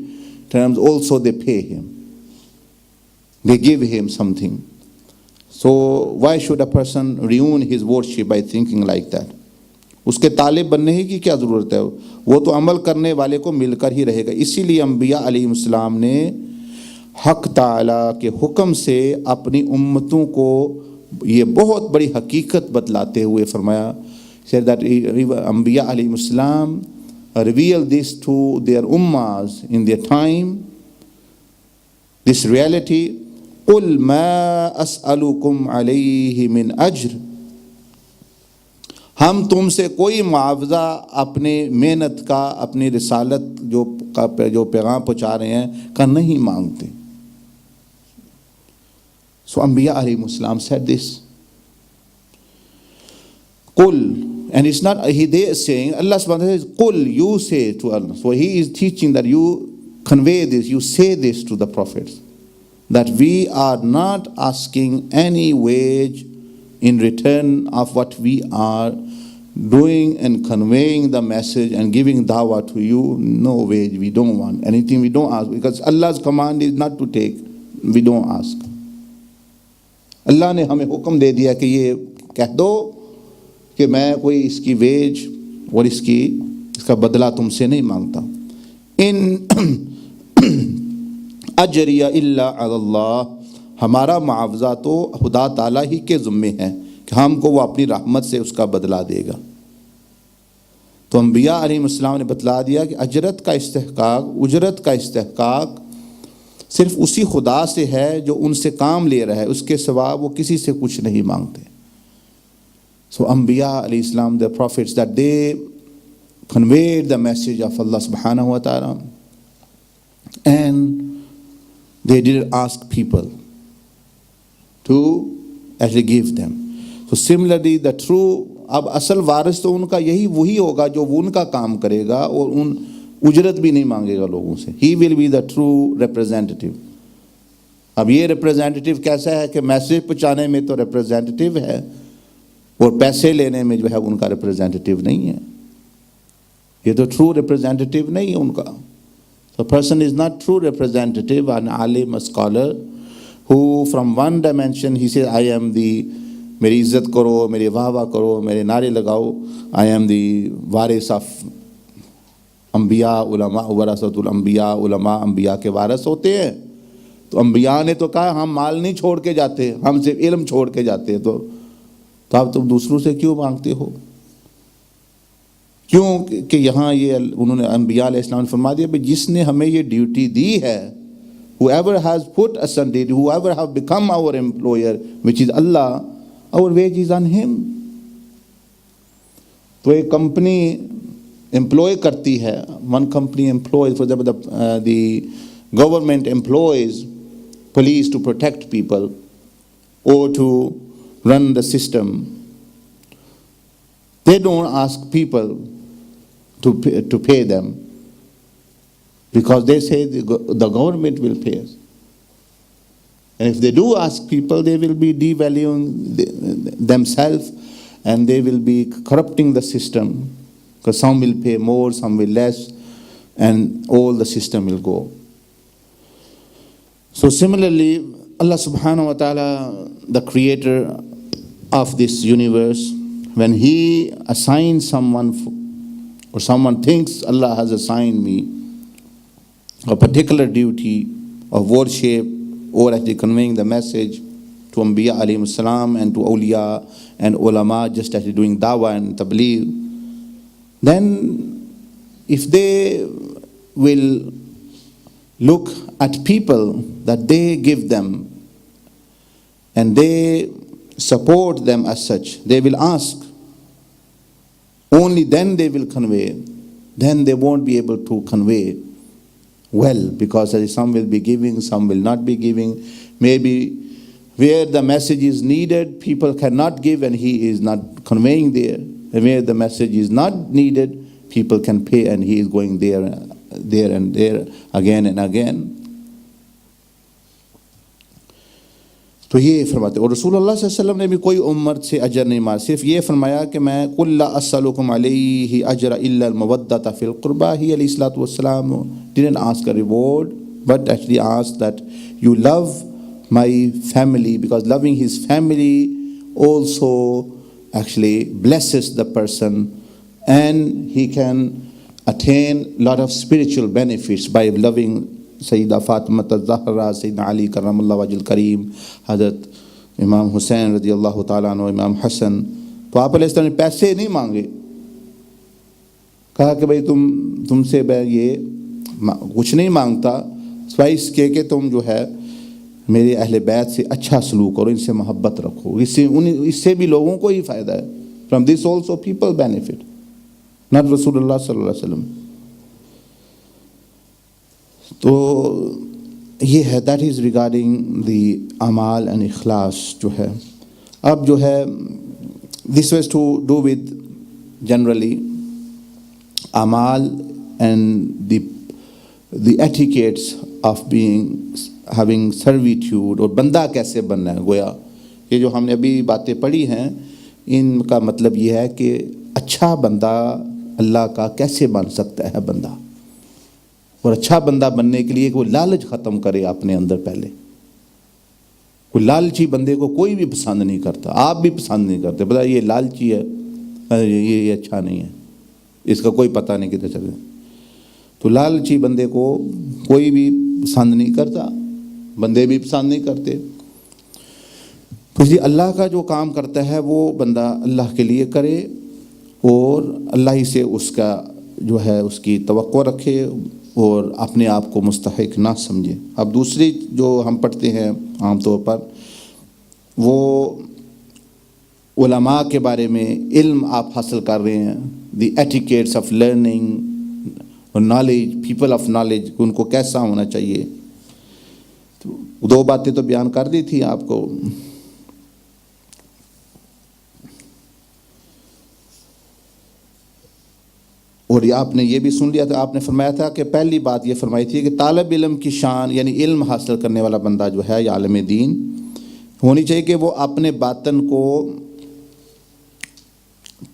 terms also they pay him, they give him something. So why should a person ruin his worship by thinking like that? उसके तालिब बनने ही की क्या ज़रूरत है, वो तो अमल करने वाले को मिलकर ही रहेगा. इसीलिए अम्बिया अलैहिस्सलाम ने हक ताला के हुक्म से अपनी उम्मतों को ये बहुत बड़ी हकीकत बतलाते हुए फरमाया, said that अम्बिया अलैहिस्सलाम reveal this to their ummas in their time, this reality. قُلْ مَا أَسْأَلُكُمْ عَلَيْهِ مِنْ أَجْرٍ, हम तुमसे कोई मुआवजा अपने मेहनत का, अपनी रिसालत जो पैगाम पहुँचा रहे हैं का नहीं मांगते. So Anbiya alayhimussalam said this. Qul, and it's not they are saying, Allah subhanahu wa ta'ala says, Qul, you say to Allah. So he is teaching that you convey this, you say this to the prophets, that we are not asking any wage in return of what we are doing and conveying the message and giving dawah to you. No wage, we don't want anything, we don't ask, because Allah's command is not to take, we don't ask. अल्लाह ने हमें हुक्म दे दिया कि ये कह दो कि मैं कोई इसकी वेज और इसका बदला तुमसे नहीं मांगता. इन अजरिया इल्ला अल्लाह, हमारा मुआवजा तो खुदा ताला ही के ज़िम्मे है कि हमको वो अपनी रहमत से उसका बदला देगा. तो अम्बिया अलैहिस्सलाम ने बतला दिया कि अजरत का इस्तेहकाक, उजरत का इस्तेहकाक सिर्फ उसी खुदा से है जो उनसे काम ले रहा है, उसके सिवा वो किसी से कुछ नहीं मांगते. So Anbiya alayhi salam, the prophets, that they conveyed the message of Allah subhanahu wa ta'ala, and they didn't ask people to actually give them. So similarly the true, अब असल वारिस तो उनका यही वही होगा जो वो उनका काम करेगा और उन उजरत भी नहीं मांगेगा लोगों से. He will be the true representative. अब ये रिप्रेजेंटेटिव कैसा है कि मैसेज पहुँचाने में तो रिप्रेजेंटेटिव है और पैसे लेने में जो है उनका रिप्रेजेंटेटिव नहीं है. ये तो ट्रू रिप्रेजेंटेटिव नहीं है उनका. So person is not true representative, an alim, a scholar, who from one dimension he says, I am the, मेरी इज्जत करो, मेरी वाह वाह करो, मेरे नारे लगाओ, I am the Waris of अम्बिया उलमा, वरसतुल अम्बिया, उलमा अम्बिया के वारिस होते हैं. तो अंबिया ने तो कहा हम माल नहीं छोड़ के जाते, हम सिर्फ इल्म छोड़ के जाते हैं। तो आप तुम दूसरों से क्यों मांगते हो? क्यों कि यहाँ ये उन्होंने अंबिया अलैहिस्सलाम ने फरमा दिया, भाई जिसने हमें ये ड्यूटी दी है, whoever has put us on duty, whoever have become our employer, which is Allah, our wage is on him. तो एक कंपनी एम्प्लॉय करती है, one company employ, for example the government employs police to protect people or to run the system. They don't ask people to pay them, because they say the government will pay us. And if they do ask people, they will be devaluing themselves, and they will be corrupting the system, because some will pay more, some will less, and all the system will go. So similarly, Allah subhanahu wa ta'ala, the creator of this universe, when He assigns someone, or someone thinks Allah has assigned me a particular duty of worship, or actually conveying the message to Anbiya alayhi salam and to awliya and ulama, just actually doing dawah and tabligh, then if they will look at people that they give them and they support them as such, they will ask, only then they will convey. Then they won't be able to convey well, because some will be giving, some will not be giving. Maybe where the message is needed, people cannot give, and he is not conveying there. And where the message is not needed, people can pay, and he is going there and there again and again. तो ये फरमाते, और रसूलुल्लाह सल्लल्लाहु अलैहि वसल्लम ने भी कोई उम्मत से अजर नहीं मारा, सिर्फ ये फरमाया कि मैं कुल ला अस्सलुकुम अलैहि अजरा इल्ला अल मवद्दता फिल कुर्बा, ही अलैहिस्सलातु वस्सलाम didn't ask a reward, but actually asked that you love my family, because loving his family also actually blesses the person, and he can attain a lot of spiritual benefits by loving Sayyida Fatima az-Zahra, Sayyidina Ali karramallahu wajhul kareem, Hazrat Imam Hussain radiyallahu ta'ala anhu, Imam Hassan. तो आप अलैहिस्सलाम ने पैसे नहीं मांगे, कहा कि भाई तुमसे मैं ये कुछ नहीं मांगता, सिवाय इसके कि तुम जो है मेरे अहले बैत से अच्छा सलूक करो, इनसे मोहब्बत रखो, इससे भी लोगों को ही फ़ायदा है. From this also people benefit, not Rasulullah sallallahu alaihi wasallam. तो ये है, दैट इज़ रिगार्डिंग दी अमाल एंड इखलास जो है. अब जो है this was to do with generally अमाल and the etiquettes of being having servitude, और बंदा कैसे बनना है. गोया ये जो हमने अभी बातें पढ़ी हैं, इनका मतलब ये है कि अच्छा बंदा अल्लाह का कैसे बन सकता है बंदा. और अच्छा बंदा बनने के लिए वो लालच ख़त्म करे अपने अंदर. पहले कोई लालची बंदे को कोई भी पसंद नहीं करता, आप भी पसंद नहीं करते. पता ये लालची है, ये अच्छा नहीं है, इसका कोई पता नहीं किधर चले. तो लालची बंदे को कोई भी पसंद नहीं करता, बंदे भी पसंद नहीं करते. तो इसलिए अल्लाह का जो काम करता है वो बंदा अल्लाह के लिए करे, और अल्लाह ही से उसका जो है उसकी तवक्को रखे, और अपने आप को मुस्तहिक ना समझे. अब दूसरी जो हम पढ़ते हैं आमतौर पर, वो उलमा के बारे में इल्म आप हासिल कर रहे हैं, द एटिकेट्स ऑफ लर्निंग और नॉलेज, पीपल ऑफ नॉलेज, उनको कैसा होना चाहिए. तो दो बातें तो बयान कर दी थी आपको. और आपने ये भी सुन लिया था, आपने फरमाया था कि पहली बात ये फरमाई थी कि तालिब इल्म की शान, यानी इल्म हासिल करने वाला बंदा जो है या आलिम दीन होनी चाहिए कि वो अपने बातन को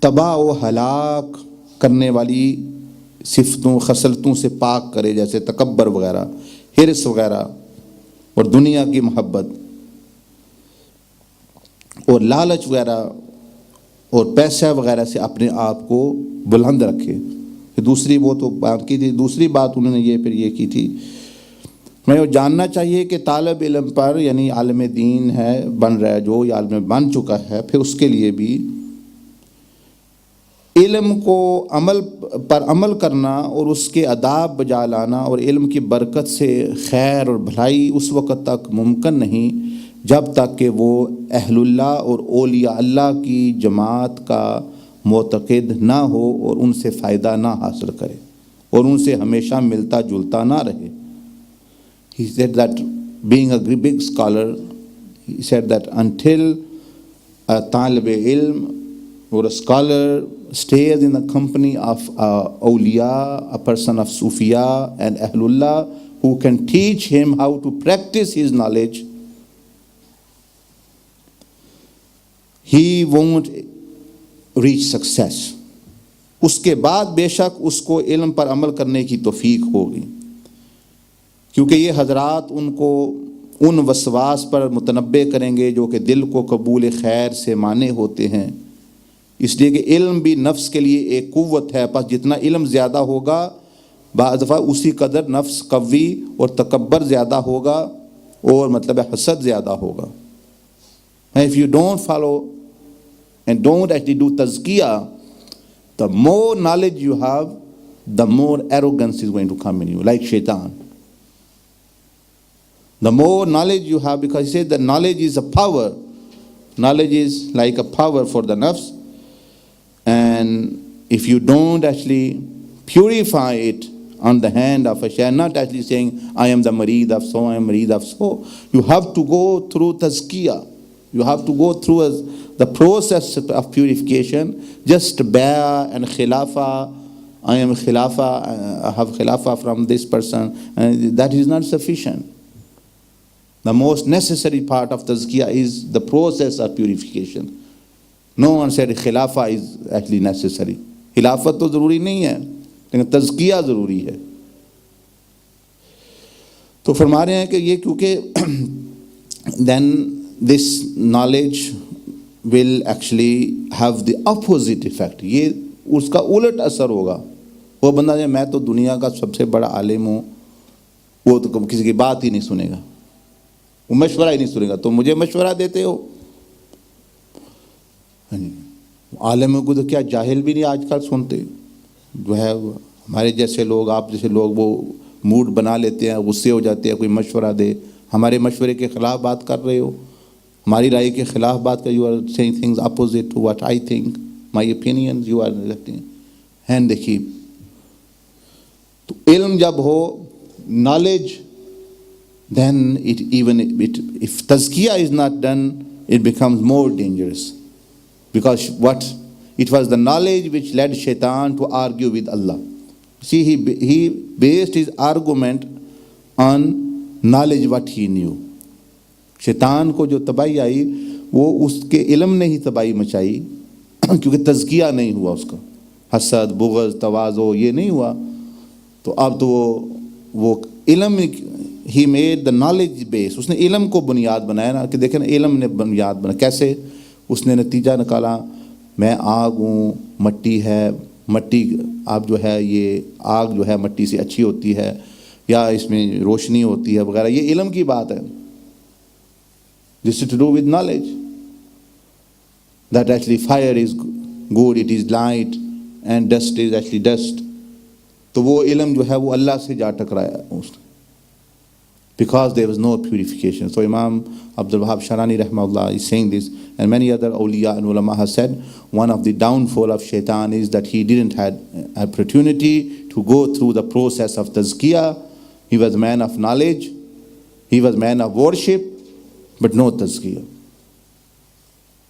तबाह व हलाक करने वाली सिफतों खसलतों से पाक करे, जैसे तकब्बर वगैरह, हिर्स वगैरह, और दुनिया की मोहब्बत और लालच वगैरह और पैसा वगैरह से अपने आप को बुलंद रखे. दूसरी वो तो बात की थी. दूसरी बात उन्होंने ये फिर ये की थी हमें वो जानना चाहिए कि तालब इल्म पर, यानी आलिम दीन है, बन रहा है जो, या आलिम बन चुका है, फिर उसके लिए भी इल्म को अमल करना और उसके अदाब बजा लाना और इल्म की बरकत से खैर और भलाई उस वक़्त तक मुमकिन नहीं जब तक कि वो अहलुल्लाह और औलिया अल्लाह की जमात का मोतक़िद ना हो और उनसे फ़ायदा ना हासिल करे और उनसे हमेशा मिलता जुलता ना रहे। He said that being a big scholar, he said that until a talib ilm or a scholar stays in the company of awliya, a person of Sufiya and Ahlullah who can teach him how to practice his knowledge, he won't reach success. उसके बाद बेशक उसको इल्म पर अमल करने की तौफीक होगी, क्योंकि ये हजरात उनको उन वसवास पर मुतनब्बे करेंगे जो कि दिल को कबूल खैर से माने होते हैं। इसलिए कि इल्म भी नफ्स के लिए एक कुव्वत है, बस जितना इल्म ज़्यादा होगा बाज़ दफ़ा उसी कदर नफ्स कवी और तकब्बर ज़्यादा होगा और मतलब हसद ज़्यादा होगा। If you don't follow and don't actually do tazkiyah, the more knowledge you have, the more arrogance is going to come in you, like shaitan. The more knowledge you have, because he said that knowledge is a power. Knowledge is like a power for the nafs. And if you don't actually purify it on the hand of a shaitan, not actually saying, I am the mareed of so, I am mareed of so, you have to go through tazkiyah. You have to go through the process of purification. Just bay'ah and khilafa, I am khilafa, I have khilafa from this person, and that is not sufficient. The most necessary part of tazkiyah is the process of purification. No one said khilafa is actually necessary. Khilafat to zaruri nahi hai, लेकिन tazkiyah zaruri hai. तो फरमा रहे हैं कि ये क्योंकि then this knowledge will actually have the opposite effect. ये उसका उलट असर होगा। वो बंदा जो मैं तो दुनिया का सबसे बड़ा आलिम हूँ, वो तो किसी की बात ही नहीं सुनेगा, वो मशवरा ही नहीं सुनेगा। तो मुझे मशवरा देते हो? आलिम को तो क्या जाहिल भी नहीं आजकल सुनते, जो है हमारे जैसे लोग, आप जैसे लोग वो मूड बना लेते हैं, गुस्से हो जाते हैं, कोई मशवरा दे, हमारे मशवरे के ख़िलाफ़ बात कर रहे हो, हमारी राय के ख़िलाफ़ बात कर, you are saying things opposite to what I think, my opinions you are lefting hand. देखिए, तो इल्म जब हो, knowledge, then if tazkiyah is not done, it becomes more dangerous, because it was the knowledge which led shaitan to argue with Allah. See, he based his argument on knowledge what he knew. शैतान को जो तबाही आई वो उसके इल्म ने ही तबाही मचाई, क्योंकि तज़किया नहीं हुआ उसका, हसद, बुग़्ज़, तवाज़ो ये नहीं हुआ। तो अब तो वो इल्म, he made the knowledge base, उसने इल्म को बुनियाद बनाया ना, कि देखें ना इल्म ने बुनियाद बनाया कैसे। उसने नतीजा निकाला, मैं आग हूँ, मट्टी है, मट्टी आप जो है ये आग जो है मट्टी से अच्छी होती है या इसमें रोशनी होती है वगैरह, ये इल्म की बात है। This is to do with knowledge, that actually fire is good, it is light, and dust is actually dust. तो वो इल्म जो है वो अल्लाह से जा टकराया उसने, because there was no purification. So Imam Abdul Wahab Sharani rahimahullah is saying this, and many other awliya and ulama have said one of the downfall of shaitan is that he didn't have opportunity to go through the process of tazkiyah. He was a man of knowledge, he was a man of worship, but no tazkiyah.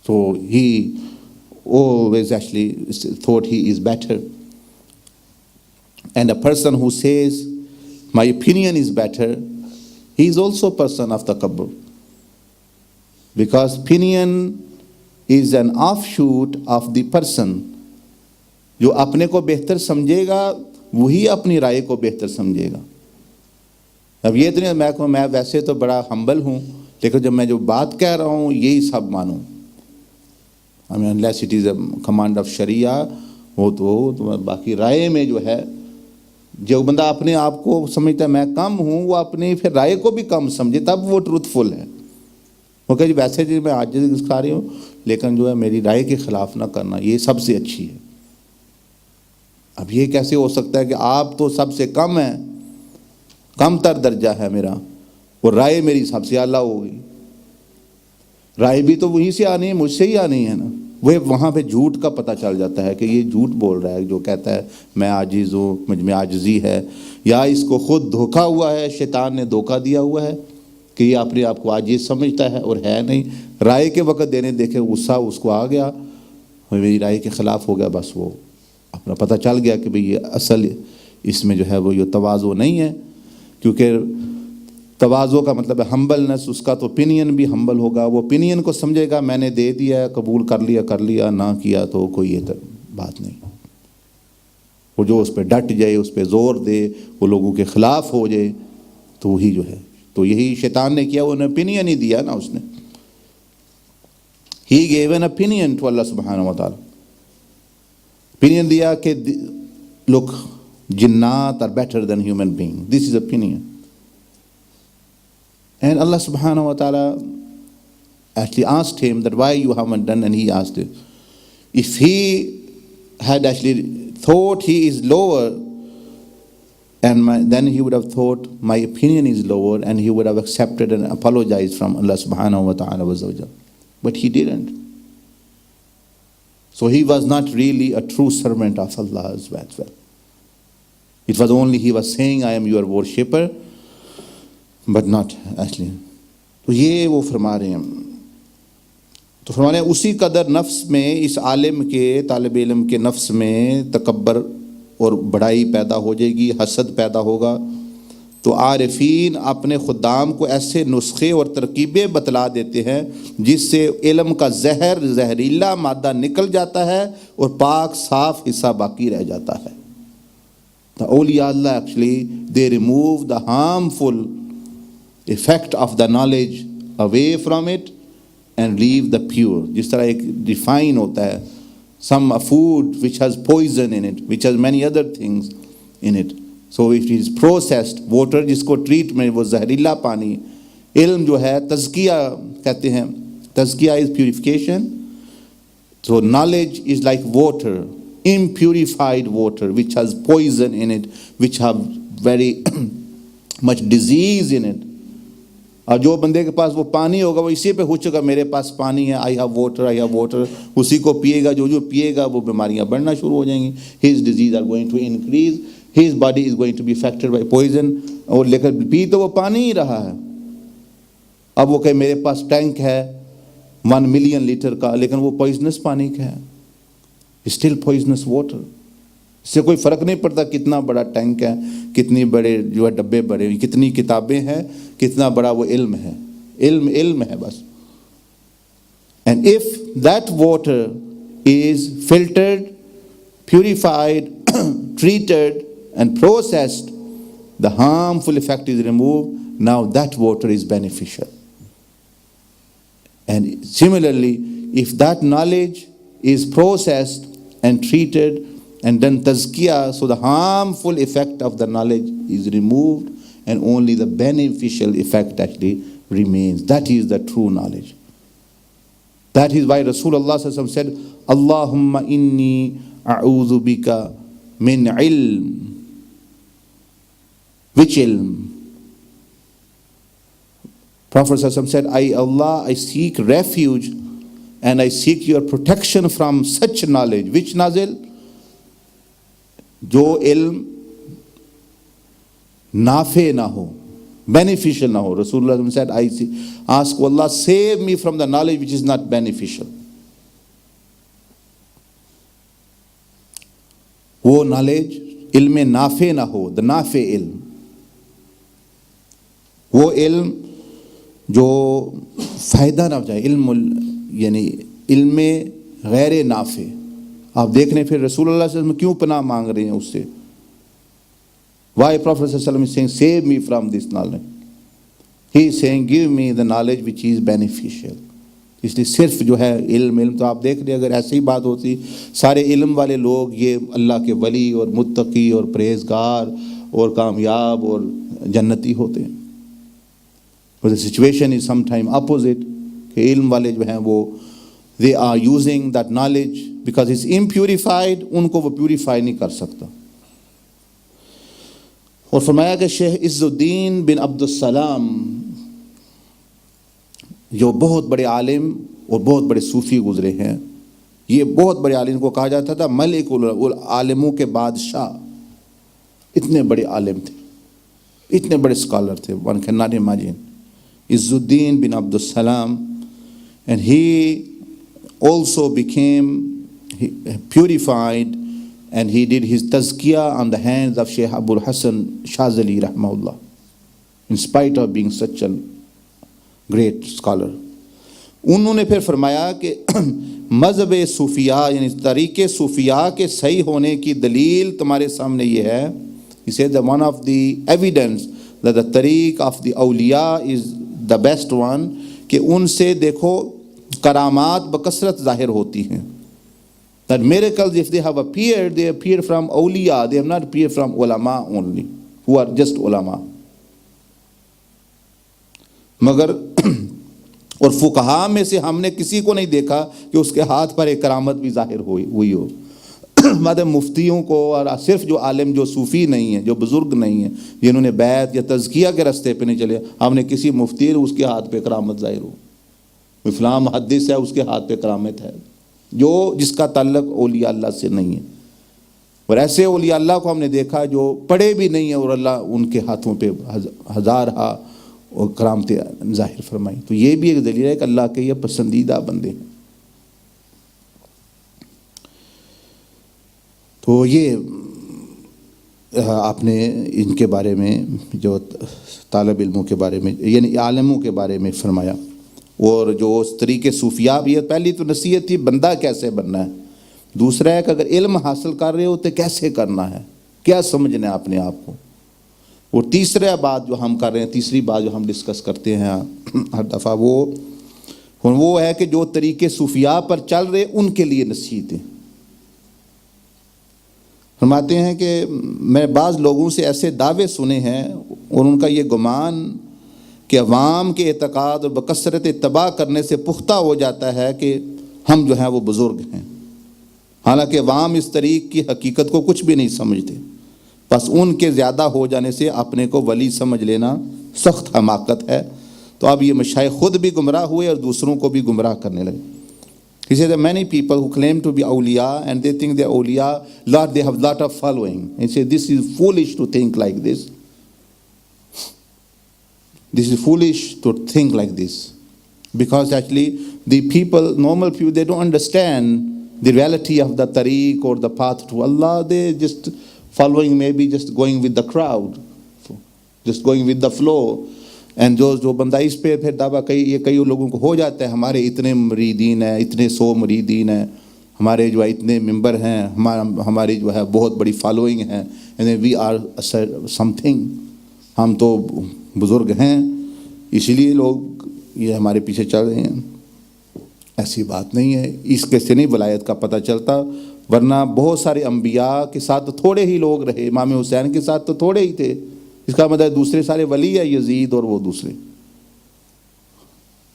So he always actually thought he is better. And a person who says, my opinion is better, he is also a person of takabbur. Because opinion is an offshoot of the person. जो अपने को बेहतर समझेगा वही अपनी राय को बेहतर समझेगा। अब ये तो नहीं मैं वैसे तो बड़ा हम्बल हूँ, लेकिन जब मैं जो बात कह रहा हूँ यही सब मानो। I mean, unless it is a command of Sharia, वो तो बाकी राय में जो है जो बंदा अपने आप को समझता है मैं कम हूँ, वो अपनी फिर राय को भी कम समझे, तब वो ट्रूथफुल है। वो कहे जी वैसे जी मैं आज सिखा रही हूँ, लेकिन जो है मेरी राय के ख़िलाफ़ ना करना, ये सबसे अच्छी है। अब ये कैसे हो सकता है कि आप तो सबसे कम हैं, कम तर दर्जा है मेरा, और राय मेरी सबसे आला होगी। राय भी तो वहीं से आनी है, मुझसे ही आनी है ना। वह वहाँ पे झूठ का पता चल जाता है कि ये झूठ बोल रहा है जो कहता है मैं आजिज़ हूँ, मुझ में आजिज़ी है, या इसको खुद धोखा हुआ है, शैतान ने धोखा दिया हुआ है कि ये अपने आप को आजिज़ समझता है और है नहीं। राय के वक्त देने देखे गुस्सा उसको आ गया, मेरी राय के ख़िलाफ़ हो गया, बस वो अपना पता चल गया कि भाई ये असल इसमें जो है वो ये तवाज़ो नहीं है। क्योंकि तवाज़ो का मतलब है हम्बलनेस, उसका तो ओपिनियन भी हम्बल होगा, वो ओपिनियन को समझेगा मैंने दे दिया, कबूल कर लिया, ना किया तो कोई ये बात नहीं। वो जो उस पर डट जाए, उस पर ज़ोर दे, वो लोगों के ख़िलाफ़ हो जाए, तो वही जो है, तो यही शैतान ने किया, उन्हें ओपिनियन ही दिया ना उसने। He gave an opinion to अल्लाह सुब्हानहू व तआला, ओपिनियन दिया कि लुक जिन्नात are better than human being, this is opinion. And Allah subhanahu wa ta'ala actually asked him that why you haven't done, and he asked it. If he had actually thought he is lower, and then he would have thought my opinion is lower, and he would have accepted and apologized from Allah subhanahu wa ta'ala. But he didn't. So he was not really a true servant of Allah as well. It was only he was saying I am your worshipper, but not actually. तो ये वो फरमा रहे हैं, तो फरमा रहे हैं उसी कदर नफ्स में, इस आलिम के, तालिब इल्म के नफ्स में तकब्बर और बड़ाई पैदा हो जाएगी, हसद पैदा होगा। तो आरिफीन अपने खुदाम को ऐसे नुस्खे और तरकीबें बतला देते हैं जिससे इल्म का जहरीला मादा निकल जाता है और पाक साफ हिस्सा बाकी रह जाता है। The Auliya Allah actually they remove the harmful effect of the knowledge away from it and leave the pure. जिस तरह एक define होता है, some food which has poison in it, which has many other things in it. So if it is processed water, जिसको treatment वो जहरीला पानी, इल्म जो है तज़किया कहते हैं, तज़किया is purification. So knowledge is like water, impurified water which has poison in it, which have very much disease in it. और जो बंदे के पास वो पानी होगा वो इसी पे हुचेगा मेरे पास पानी है, आई हैव वाटर, उसी को पिएगा, जो पिएगा वो बीमारियां बढ़ना शुरू हो जाएंगी। His disease are going to increase, his body is going to be affected by poison. और लेकर पी तो वो पानी ही रहा है। अब वो कहे मेरे पास टैंक है 1 मिलियन लीटर का, लेकिन वो पॉइजनस पानी का है, स्टिल पॉइजनस वाटर। इससे कोई फ़र्क नहीं पड़ता कितना बड़ा टैंक है, कितनी बड़े जो है डब्बे बड़े, कितनी किताबें हैं, कितना बड़ा वो इल्म है। इल्म है बस। And if that water is filtered, purified, treated and processed, the harmful effect is removed. Now that water is beneficial. And similarly, if that knowledge is processed and treated and then tazkiyah, so the harmful effect of the knowledge is removed and only the beneficial effect actually remains. That is the true knowledge. That is why Rasulullah said, Allahumma inni a'udhu bika min ilm. Which ilm? Prophet said, Allah, I seek refuge and I seek your protection from such knowledge. Which nazil? जो इल्म नाफे ना हो, beneficial ना हो. Rasulullah said, I ask Allah, save me from the knowledge which is not beneficial. वो knowledge इल्म नाफे ना हो, the नाफे इल्म, वो इल्म जो फ़ायदा ना हो जाए, इल्म यानी इल्म गैर नाफे. आप देख रहे हैं फिर रसूलुल्लाह सल्लल्लाहु अलैहि वसल्लम क्यों पनाह मांग रहे हैं उससे. Why Prophet सल्लल्लाहु अलैहि वसल्लम is saying, save me from this knowledge. He is saying, give me the knowledge which is beneficial. इसलिए सिर्फ जो है इल्म तो आप देख रहे, अगर ऐसी ही बात होती सारे इल्म वाले लोग ये अल्लाह के वली और मुत्तकी और परहेजगार और कामयाब और जन्नती होते हैं। The situation is sometime opposite कि इल्म वाले जो हैं वो they are using that knowledge because it's impurified, उनको वो प्यूरिफाई नहीं कर सकता। और फरमाया कि शेख इज़्ज़ुद्दीन बिन अब्दुस्सलाम जो बहुत बड़े आलिम और बहुत बड़े सूफ़ी गुजरे हैं, ये बहुत बड़े आलिम को कहा जाता था मलिक उल आलिमों के बादशाह। इतने बड़े आलिम थे, इतने बड़े स्कॉलर थे, one can not imagine. Izzuddin bin Abdussalam, and he also became purified, and he did his tazkiyah on the hands of Shaykh Abul Hasan Shazali rahmahullah, in spite of being such a great scholar. उन्होंने फिर फरमाया कि मज़हब सूफिया यानी तरीक़े सूफिया के सही होने की दलील तुम्हारे सामने ये है। He said that one of the evidence that the tariq of the awliya is the best one, कि उनसे देखो करामात बकसरत ज़ाहिर होती हैं। That miracles, if they have appeared, they appear from awliya, they have not appeared from ulama only, who are just ulama. मगर और फुकहा में से हमने किसी को नहीं देखा कि उसके हाथ पर एक करामत भी ज़ाहिर हुई हो। मतलब मुफ्तियों को और सिर्फ जो आलिम जो सूफ़ी नहीं है, जो बुज़ुर्ग नहीं है, जिन्होंने बैत या तज़किया के रास्ते पे नहीं चले, हमने किसी मुफ्ती उसके हाथ पे करामत ज़ाहिर हो, इस्लाम मुहद्दिस है उसके हाथ पे करामत है, जो जिसका ताल्लुक़ औलिया अल्लाह से नहीं है। और ऐसे औलिया अल्लाह को हमने देखा जो पढ़े भी नहीं है और अल्लाह उनके हाथों पे हज़ार और करामतें ज़ाहिर फरमाई। तो ये भी एक दलील है कि अल्लाह के ये पसंदीदा बंदे हैं। तो ये आपने इनके बारे में जो तालिब इल्मों के बारे में यानी आलिमों के बारे में फरमाया, और जो उस तरीके सूफिया भी है। पहली तो नसीहत थी बंदा कैसे बनना है, दूसरा है कि अगर इल्म हासिल कर रहे हो तो कैसे करना है, क्या समझना है अपने आप को, और तीसरा बात जो हम कर रहे हैं, तीसरी बात जो हम डिस्कस करते हैं हर दफ़ा वो है कि जो तरीके सूफिया पर चल रहे उनके लिए नसीहतें। फरमाते हैं कि मैं बाज़ लोगों से ऐसे दावे सुने हैं और उनका ये गुमान कि अवाम के एतक़ाद और बकसरत इत्तबा करने से पुख्ता हो जाता है कि हम जो हैं वो बुज़ुर्ग हैं, हालांकि अवाम इस तरीक़ की हकीकत को कुछ भी नहीं समझते। बस उनके ज़्यादा हो जाने से अपने को वली समझ लेना सख्त हमाकत है। तो अब ये मशाइख खुद भी गुमराह हुए और दूसरों को भी गुमराह करने लगे। He said that many people who claim to be awliya and they think they're awliya, Lord, they have lot of following. He said this is foolish to think like this. This is foolish to think like this, because actually the people, normal people, they don't understand the reality of the tariq or the path to Allah. They just following, maybe just going with the crowd, just going with the flow. And जो बंदा इस पे फिर दावा कई लोगों को हो जाता है, हमारे इतने मुरीदीन हैं, इतने 100 मुरीदीन हैं, हमारे जो है इतने मेंबर हैं, हमारी जो है बहुत बड़ी फॉलोइंग है, एंड वी आर समथिंग, हम तो बुज़ुर्ग हैं इसलिए लोग ये हमारे पीछे चल रहे हैं। ऐसी बात नहीं है, इसके से नहीं वलायत का पता चलता, वरना बहुत सारे अम्बिया के साथ तो थोड़े ही लोग रहे, इमाम हुसैन के साथ तो थोड़े ही थे, इसका मतलब दूसरे सारे वली है, यजीद और वो दूसरे,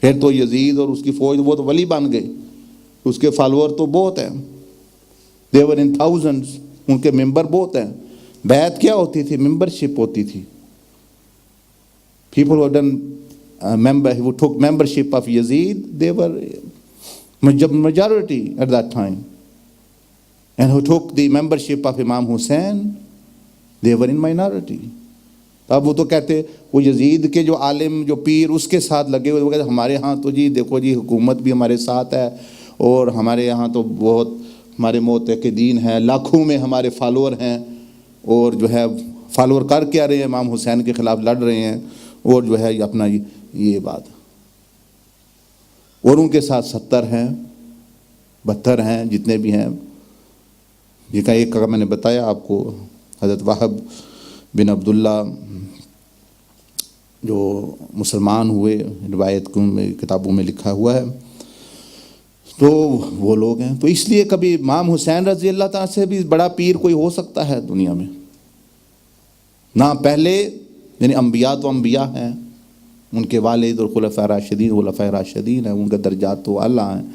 फिर तो यजीद और उसकी फौज वो तो वली बन गए, उसके फॉलोअर तो बहुत हैं, देवर इन थाउजेंड्स, उनके मेंबर बहुत हैं। बैत क्या होती थी? मेंबरशिप होती थी। People who done member who took membership of Yazid, they were majority at that time, and who took the membership of Imam Hussein, they were in minority. अब वो तो कहते वो यजीद के जो आलिम जो पीर उसके साथ लगे हुए, वो कहते हमारे यहाँ तो जी देखो जी हुकूमत भी हमारे साथ है, और हमारे यहाँ तो बहुत हमारे मोतक़ीदीन हैं, लाखों में हमारे फॉलोअर हैं, और जो है फॉलोअर कर क्या रहे हैं, इमाम हुसैन के ख़िलाफ़ लड़ रहे हैं, और जो है अपना ये बात, और उनके साथ 70 हैं 72 हैं जितने भी हैं, जिनका एक का मैंने बताया आपको, हज़रत वहाब बिन अब्दुल्ला जो मुसलमान हुए, रिवायत में किताबों में लिखा हुआ है, तो वो लोग हैं। तो इसलिए कभी इमाम हुसैन रज़ी अल्लाह ताला से भी बड़ा पीर कोई हो सकता है दुनिया में ना? पहले यानी अम्बिया तो अम्बिया हैं, उनके वालिद और खुलफाए राशिदीन हैं, उनका दर्जात तो आला हैं।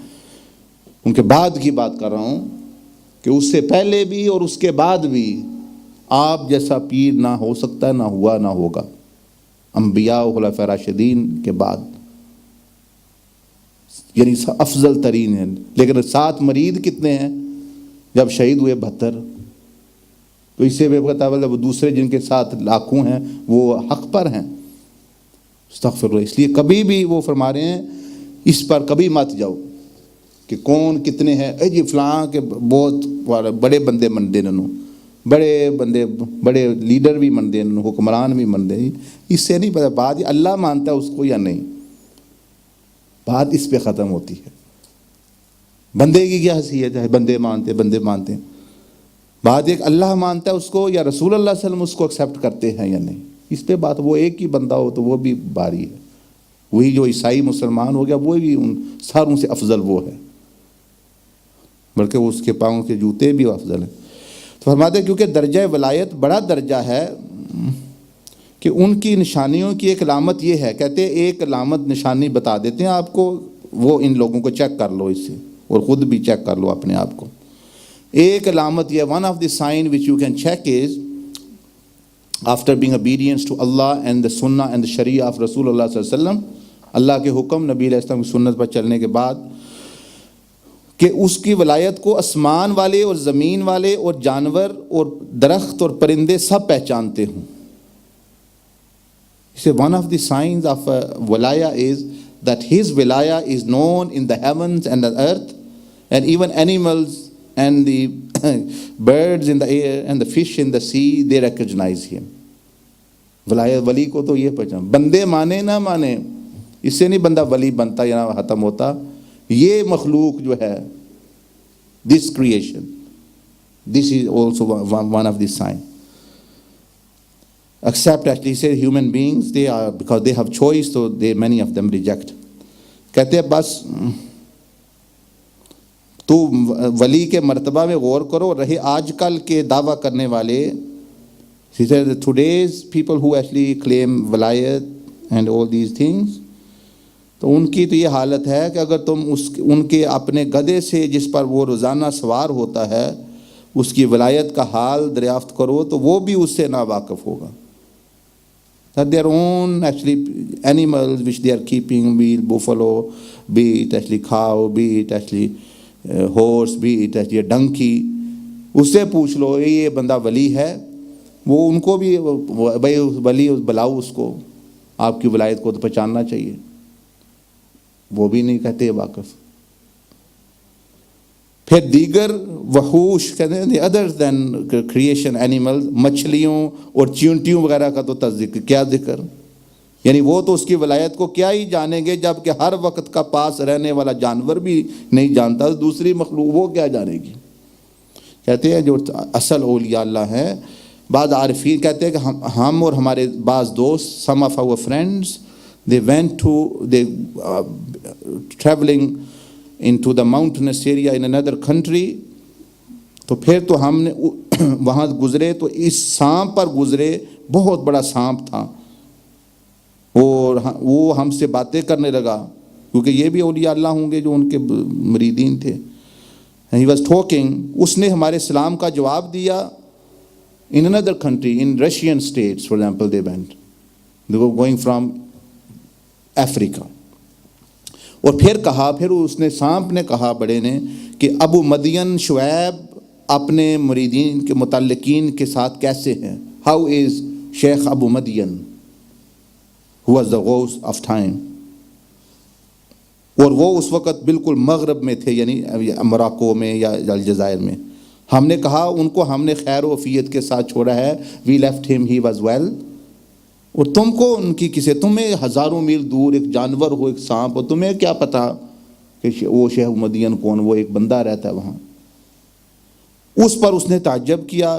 उनके बाद की बात कर रहा हूँ कि उससे पहले भी और उसके बाद भी आप जैसा पीर ना हो सकता, ना हुआ, ना होगा। अम्बिया और खुलफाए राशिदीन के बाद यानी अफजल तरीन है। लेकिन 7 मरीद कितने हैं जब शहीद हुए? 72। तो इससे भी पता मतलब वो दूसरे जिनके साथ लाखों हैं वो हक पर हैं। अस्तगफिरुल्लाह। इसलिए कभी भी वो फरमा रहे हैं इस पर कभी मत जाओ कि कौन कितने हैं। जी फलां के बहुत बड़े बंदे मनते इन्हों, बड़े बंदे बड़े लीडर भी मनते हैं, हुक्मरान भी मनते हैं। इससे नहीं पता बात अल्लाह मानता है उसको या नहीं, बात इस पे ख़त्म होती है। बंदे की क्या हैसियत है? बंदे मानते हैं। बात एक अल्लाह मानता है उसको या रसूल अल्लाह सल्लल्लाहु अलैहि वसल्लम उसको एक्सेप्ट करते हैं या नहीं, इस पे बात। वो एक ही बंदा हो तो वो भी बारी है, वही जो ईसाई मुसलमान हो गया वो भी उन सारों से अफजल वो है, बल्कि उसके पाँव के जूते भी अफजल हैं। तो फरमाते क्योंकि दर्जा वलायत बड़ा दर्जा है कि उनकी निशानियों की एक अलामत ये है, कहते हैं एक अलामत निशानी बता देते हैं आपको, वो इन लोगों को चेक कर लो इससे और ख़ुद भी चेक कर लो अपने आप को। एक अलामत यह, one of the sign which you can check is after being obedience to Allah and the sunnah and the sharia of रसूलुल्लाह सल्लल्लाहु अलैहि वसल्लम, अल्लाह के हुक्म नबी अलैहि सल्लम की सुन्नत पर चलने के बाद, कि उसकी वलायत को आसमान वाले और ज़मीन वाले और जानवर और दरख्त और परिंदे सब पहचानते हों। So one of the signs of walaya is that his wilaya is known in the heavens and the earth, and even animals and the birds in the air and the fish in the sea, they recognize him. वलाया वली को तो ये पहचान, बंदे माने ना माने इससे नहीं बंदा वली बनता या ख़त्म होता। ये मखलूक जो है, this creation, this is also one of the signs. Except actually say human beings, they are, because they have choice, so they many of them reject. कहते हैं बस तो वली के मर्तबा में गौर करो, रहे आजकल के दावा करने वाले, he said today's people who actually claim Wilayat and all these things, तो उनकी तो ये हालत है कि अगर तुम उनके अपने गधे से जिस पर वो रोज़ाना सवार होता है उसकी वलायत का हाल दरियाफ्त करो तो वो भी उससे नावाकिफ़ होगा। That their own actually animals which they are keeping, be it buffalo, be it actually cow, be it actually horse, be it actually a donkey, उससे पूछ लो ये बंदा वली है, वो उनको भी भाई वली बुलाओ उसको, आपकी वलायत को तो पहचानना चाहिए, वो भी नहीं कहते वाकिफ। फिर दीगर वहूश कहते हैं अदर दैन क्रिएशन एनिमल्स, मछलियों और चींटियों वगैरह का तो तज़िक्र क्या जिक्र, यानी वो तो उसकी वलायत को क्या ही जानेंगे जबकि हर वक्त का पास रहने वाला जानवर भी नहीं जानता, तो दूसरी मखलूक वो क्या जानेगी। कहते हैं जो असल औलिया अल्लाह हैं, बाद आरिफीन कहते हैं कि हम और हमारे बाज़ दोस्त, some of our friends, they went to traveling into the mountainous area in another country, तो फिर तो हमने वहाँ गुज़रे तो इस सांप पर गुज़रे, बहुत बड़ा सांप था और वो हमसे बातें करने लगा क्योंकि ये भी औलिया अल्लाह होंगे जो उनके मुरीदीन थे। He was talking, उसने हमारे सलाम का जवाब दिया। In another country, in Russian states, for example, they were going from Africa. और फिर कहा, फिर उसने सांप ने कहा बड़े ने कि अबू मदियन शुएब अपने मुरीदीन के मुतल्लिकीन के साथ कैसे हैं, हाउ इज़ शेख अबू मदियन हु वाज द गौस ऑफ टाइम। और वो उस वक़्त बिल्कुल मगरब में थे, यानी मोरक्को में या अलजायर में। हमने कहा उनको हमने खैर वफ़ियत के साथ छोड़ा है, we left him, he was well. और तुमको उनकी किसे, तुम्हें हज़ारों मील दूर एक जानवर हो, एक सांप हो, तुम्हें क्या पता कि वो शेख मदियन कौन, वो एक बंदा रहता है वहाँ। उस पर उसने ताज्जुब किया,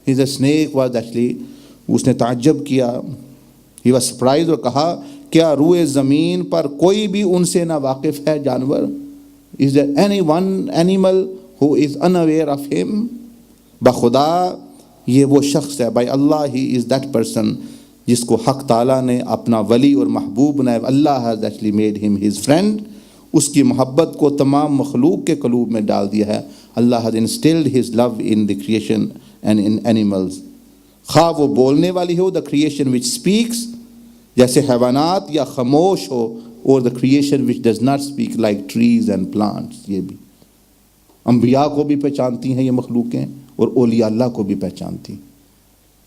is a snake was actually, उसने ताज्जुब किया, ही वाज सरप्राइज, और कहा क्या रूए ज़मीन पर कोई भी उनसे ना वाकिफ़ है जानवर, Is there any one animal who is unaware of him? बखुदा ये वो शख्स है, by Allah he is that person जिसको हक ताला ने अपना वली और महबूब बनाया. अल्लाह has actually made him his friend. उसकी मोहब्बत को तमाम मखलूक के कलूब में डाल दिया है. अल्लाह has instilled his love in the creation and in animals. खा वो बोलने वाली हो, the creation which speaks, जैसे हैवानात, या खामोश हो, or the creation which does not speak like trees and plants. ये भी अंबिया को भी पहचानती हैं ये मखलूकें, और औलिया अल्लाह को भी पहचानती,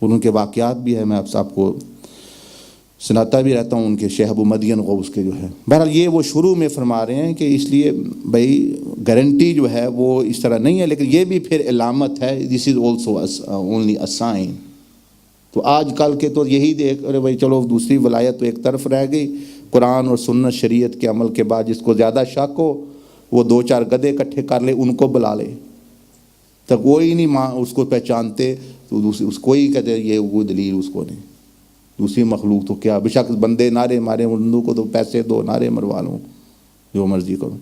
और उनके वाक़यात भी है. मैं आपको सुनाता भी रहता हूँ उनके शेख अबू मदियन गौस के जो है. बहरहाल ये वो शुरू में फरमा रहे हैं कि इसलिए भाई गारंटी जो है वो इस तरह नहीं है, लेकिन ये भी फिर इलामत है. This is also only a sign. तो आज कल के तो यही देख, अरे भाई चलो दूसरी वलायत तो एक तरफ रह गई, कुरान और सुन्नत शरीयत के अमल के बाद जिसको ज़्यादा शक हो वो 2-4 गधे इकट्ठे कर ले, उनको बुला ले. तो कोई नहीं माँ उसको पहचानते, तो दूसरी उसको ही कहते ये वो दलील उसको नहीं. दूसरी मखलूक तो क्या, बेशक बंदे नारे मारे, उर्दू को तो पैसे दो, नारे मरवा लो, जो मर्जी करो.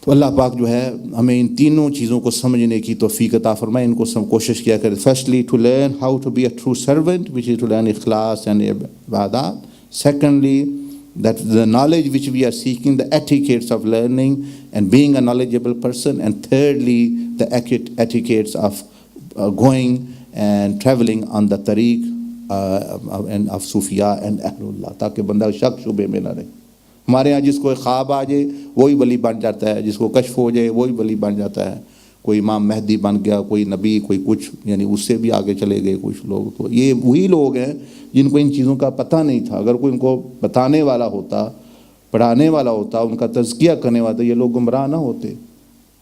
तो अल्लाह पाक जो है हमें इन तीनों चीज़ों को समझने की तौफीक अता फरमाए. इनको सब कोशिश किया करें. Firstly to learn how to be a true servant, which is to learn इखलास एंड इबादत. Secondly that the knowledge which we are seeking, the etiquettes of learning and being a knowledgeable person. And thirdly, the etiquettes of going and traveling on the tariq and of Sufiya and Ahlullah, ताकि बंदा शक शुबे में ना रहे. हमारे यहाँ जिसको ख्वाब आ जाए वही वली बन जाता है, जिसको कश्फ हो जाए वही वली बन जाता है. कोई इमाम मेहदी बन गया, कोई नबी, कोई कुछ, यानी उससे भी आगे चले गए कुछ लोग. तो ये वही लोग हैं जिनको इन चीज़ों का पता नहीं था. अगर कोई उनको बताने वाला होता, पढ़ाने वाला होता, उनका तज़किया करने वाला था, ये लोग गुमराह ना होते.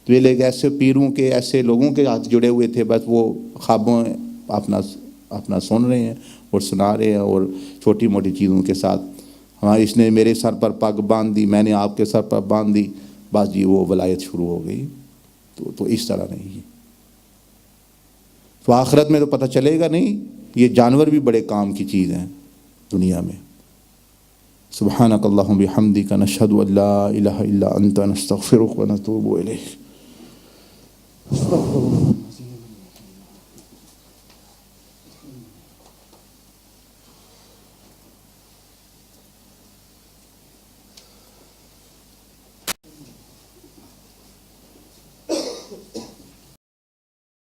तो ये लोग ऐसे पीरों के, ऐसे लोगों के हाथ जुड़े हुए थे, बस वो ख्वाबों अपना सुन रहे हैं और सुना रहे हैं, और छोटी मोटी चीज़ों के साथ, हाँ इसने मेरे सर पर पग बांध दी, मैंने आपके सर पर बांध दी, बस जी वो वलायत शुरू हो गई. तो इस तरह नहीं है. तो आखिरत में तो पता चलेगा नहीं. ये जानवर भी बड़े काम की चीज़ हैं दुनिया में. सुब्हानक अल्लाहुम्मा बिहम्दिका नशहदु अल्ला इलाहा इल्ला अंता नस्तगफिरुक व नतूबु इलैक.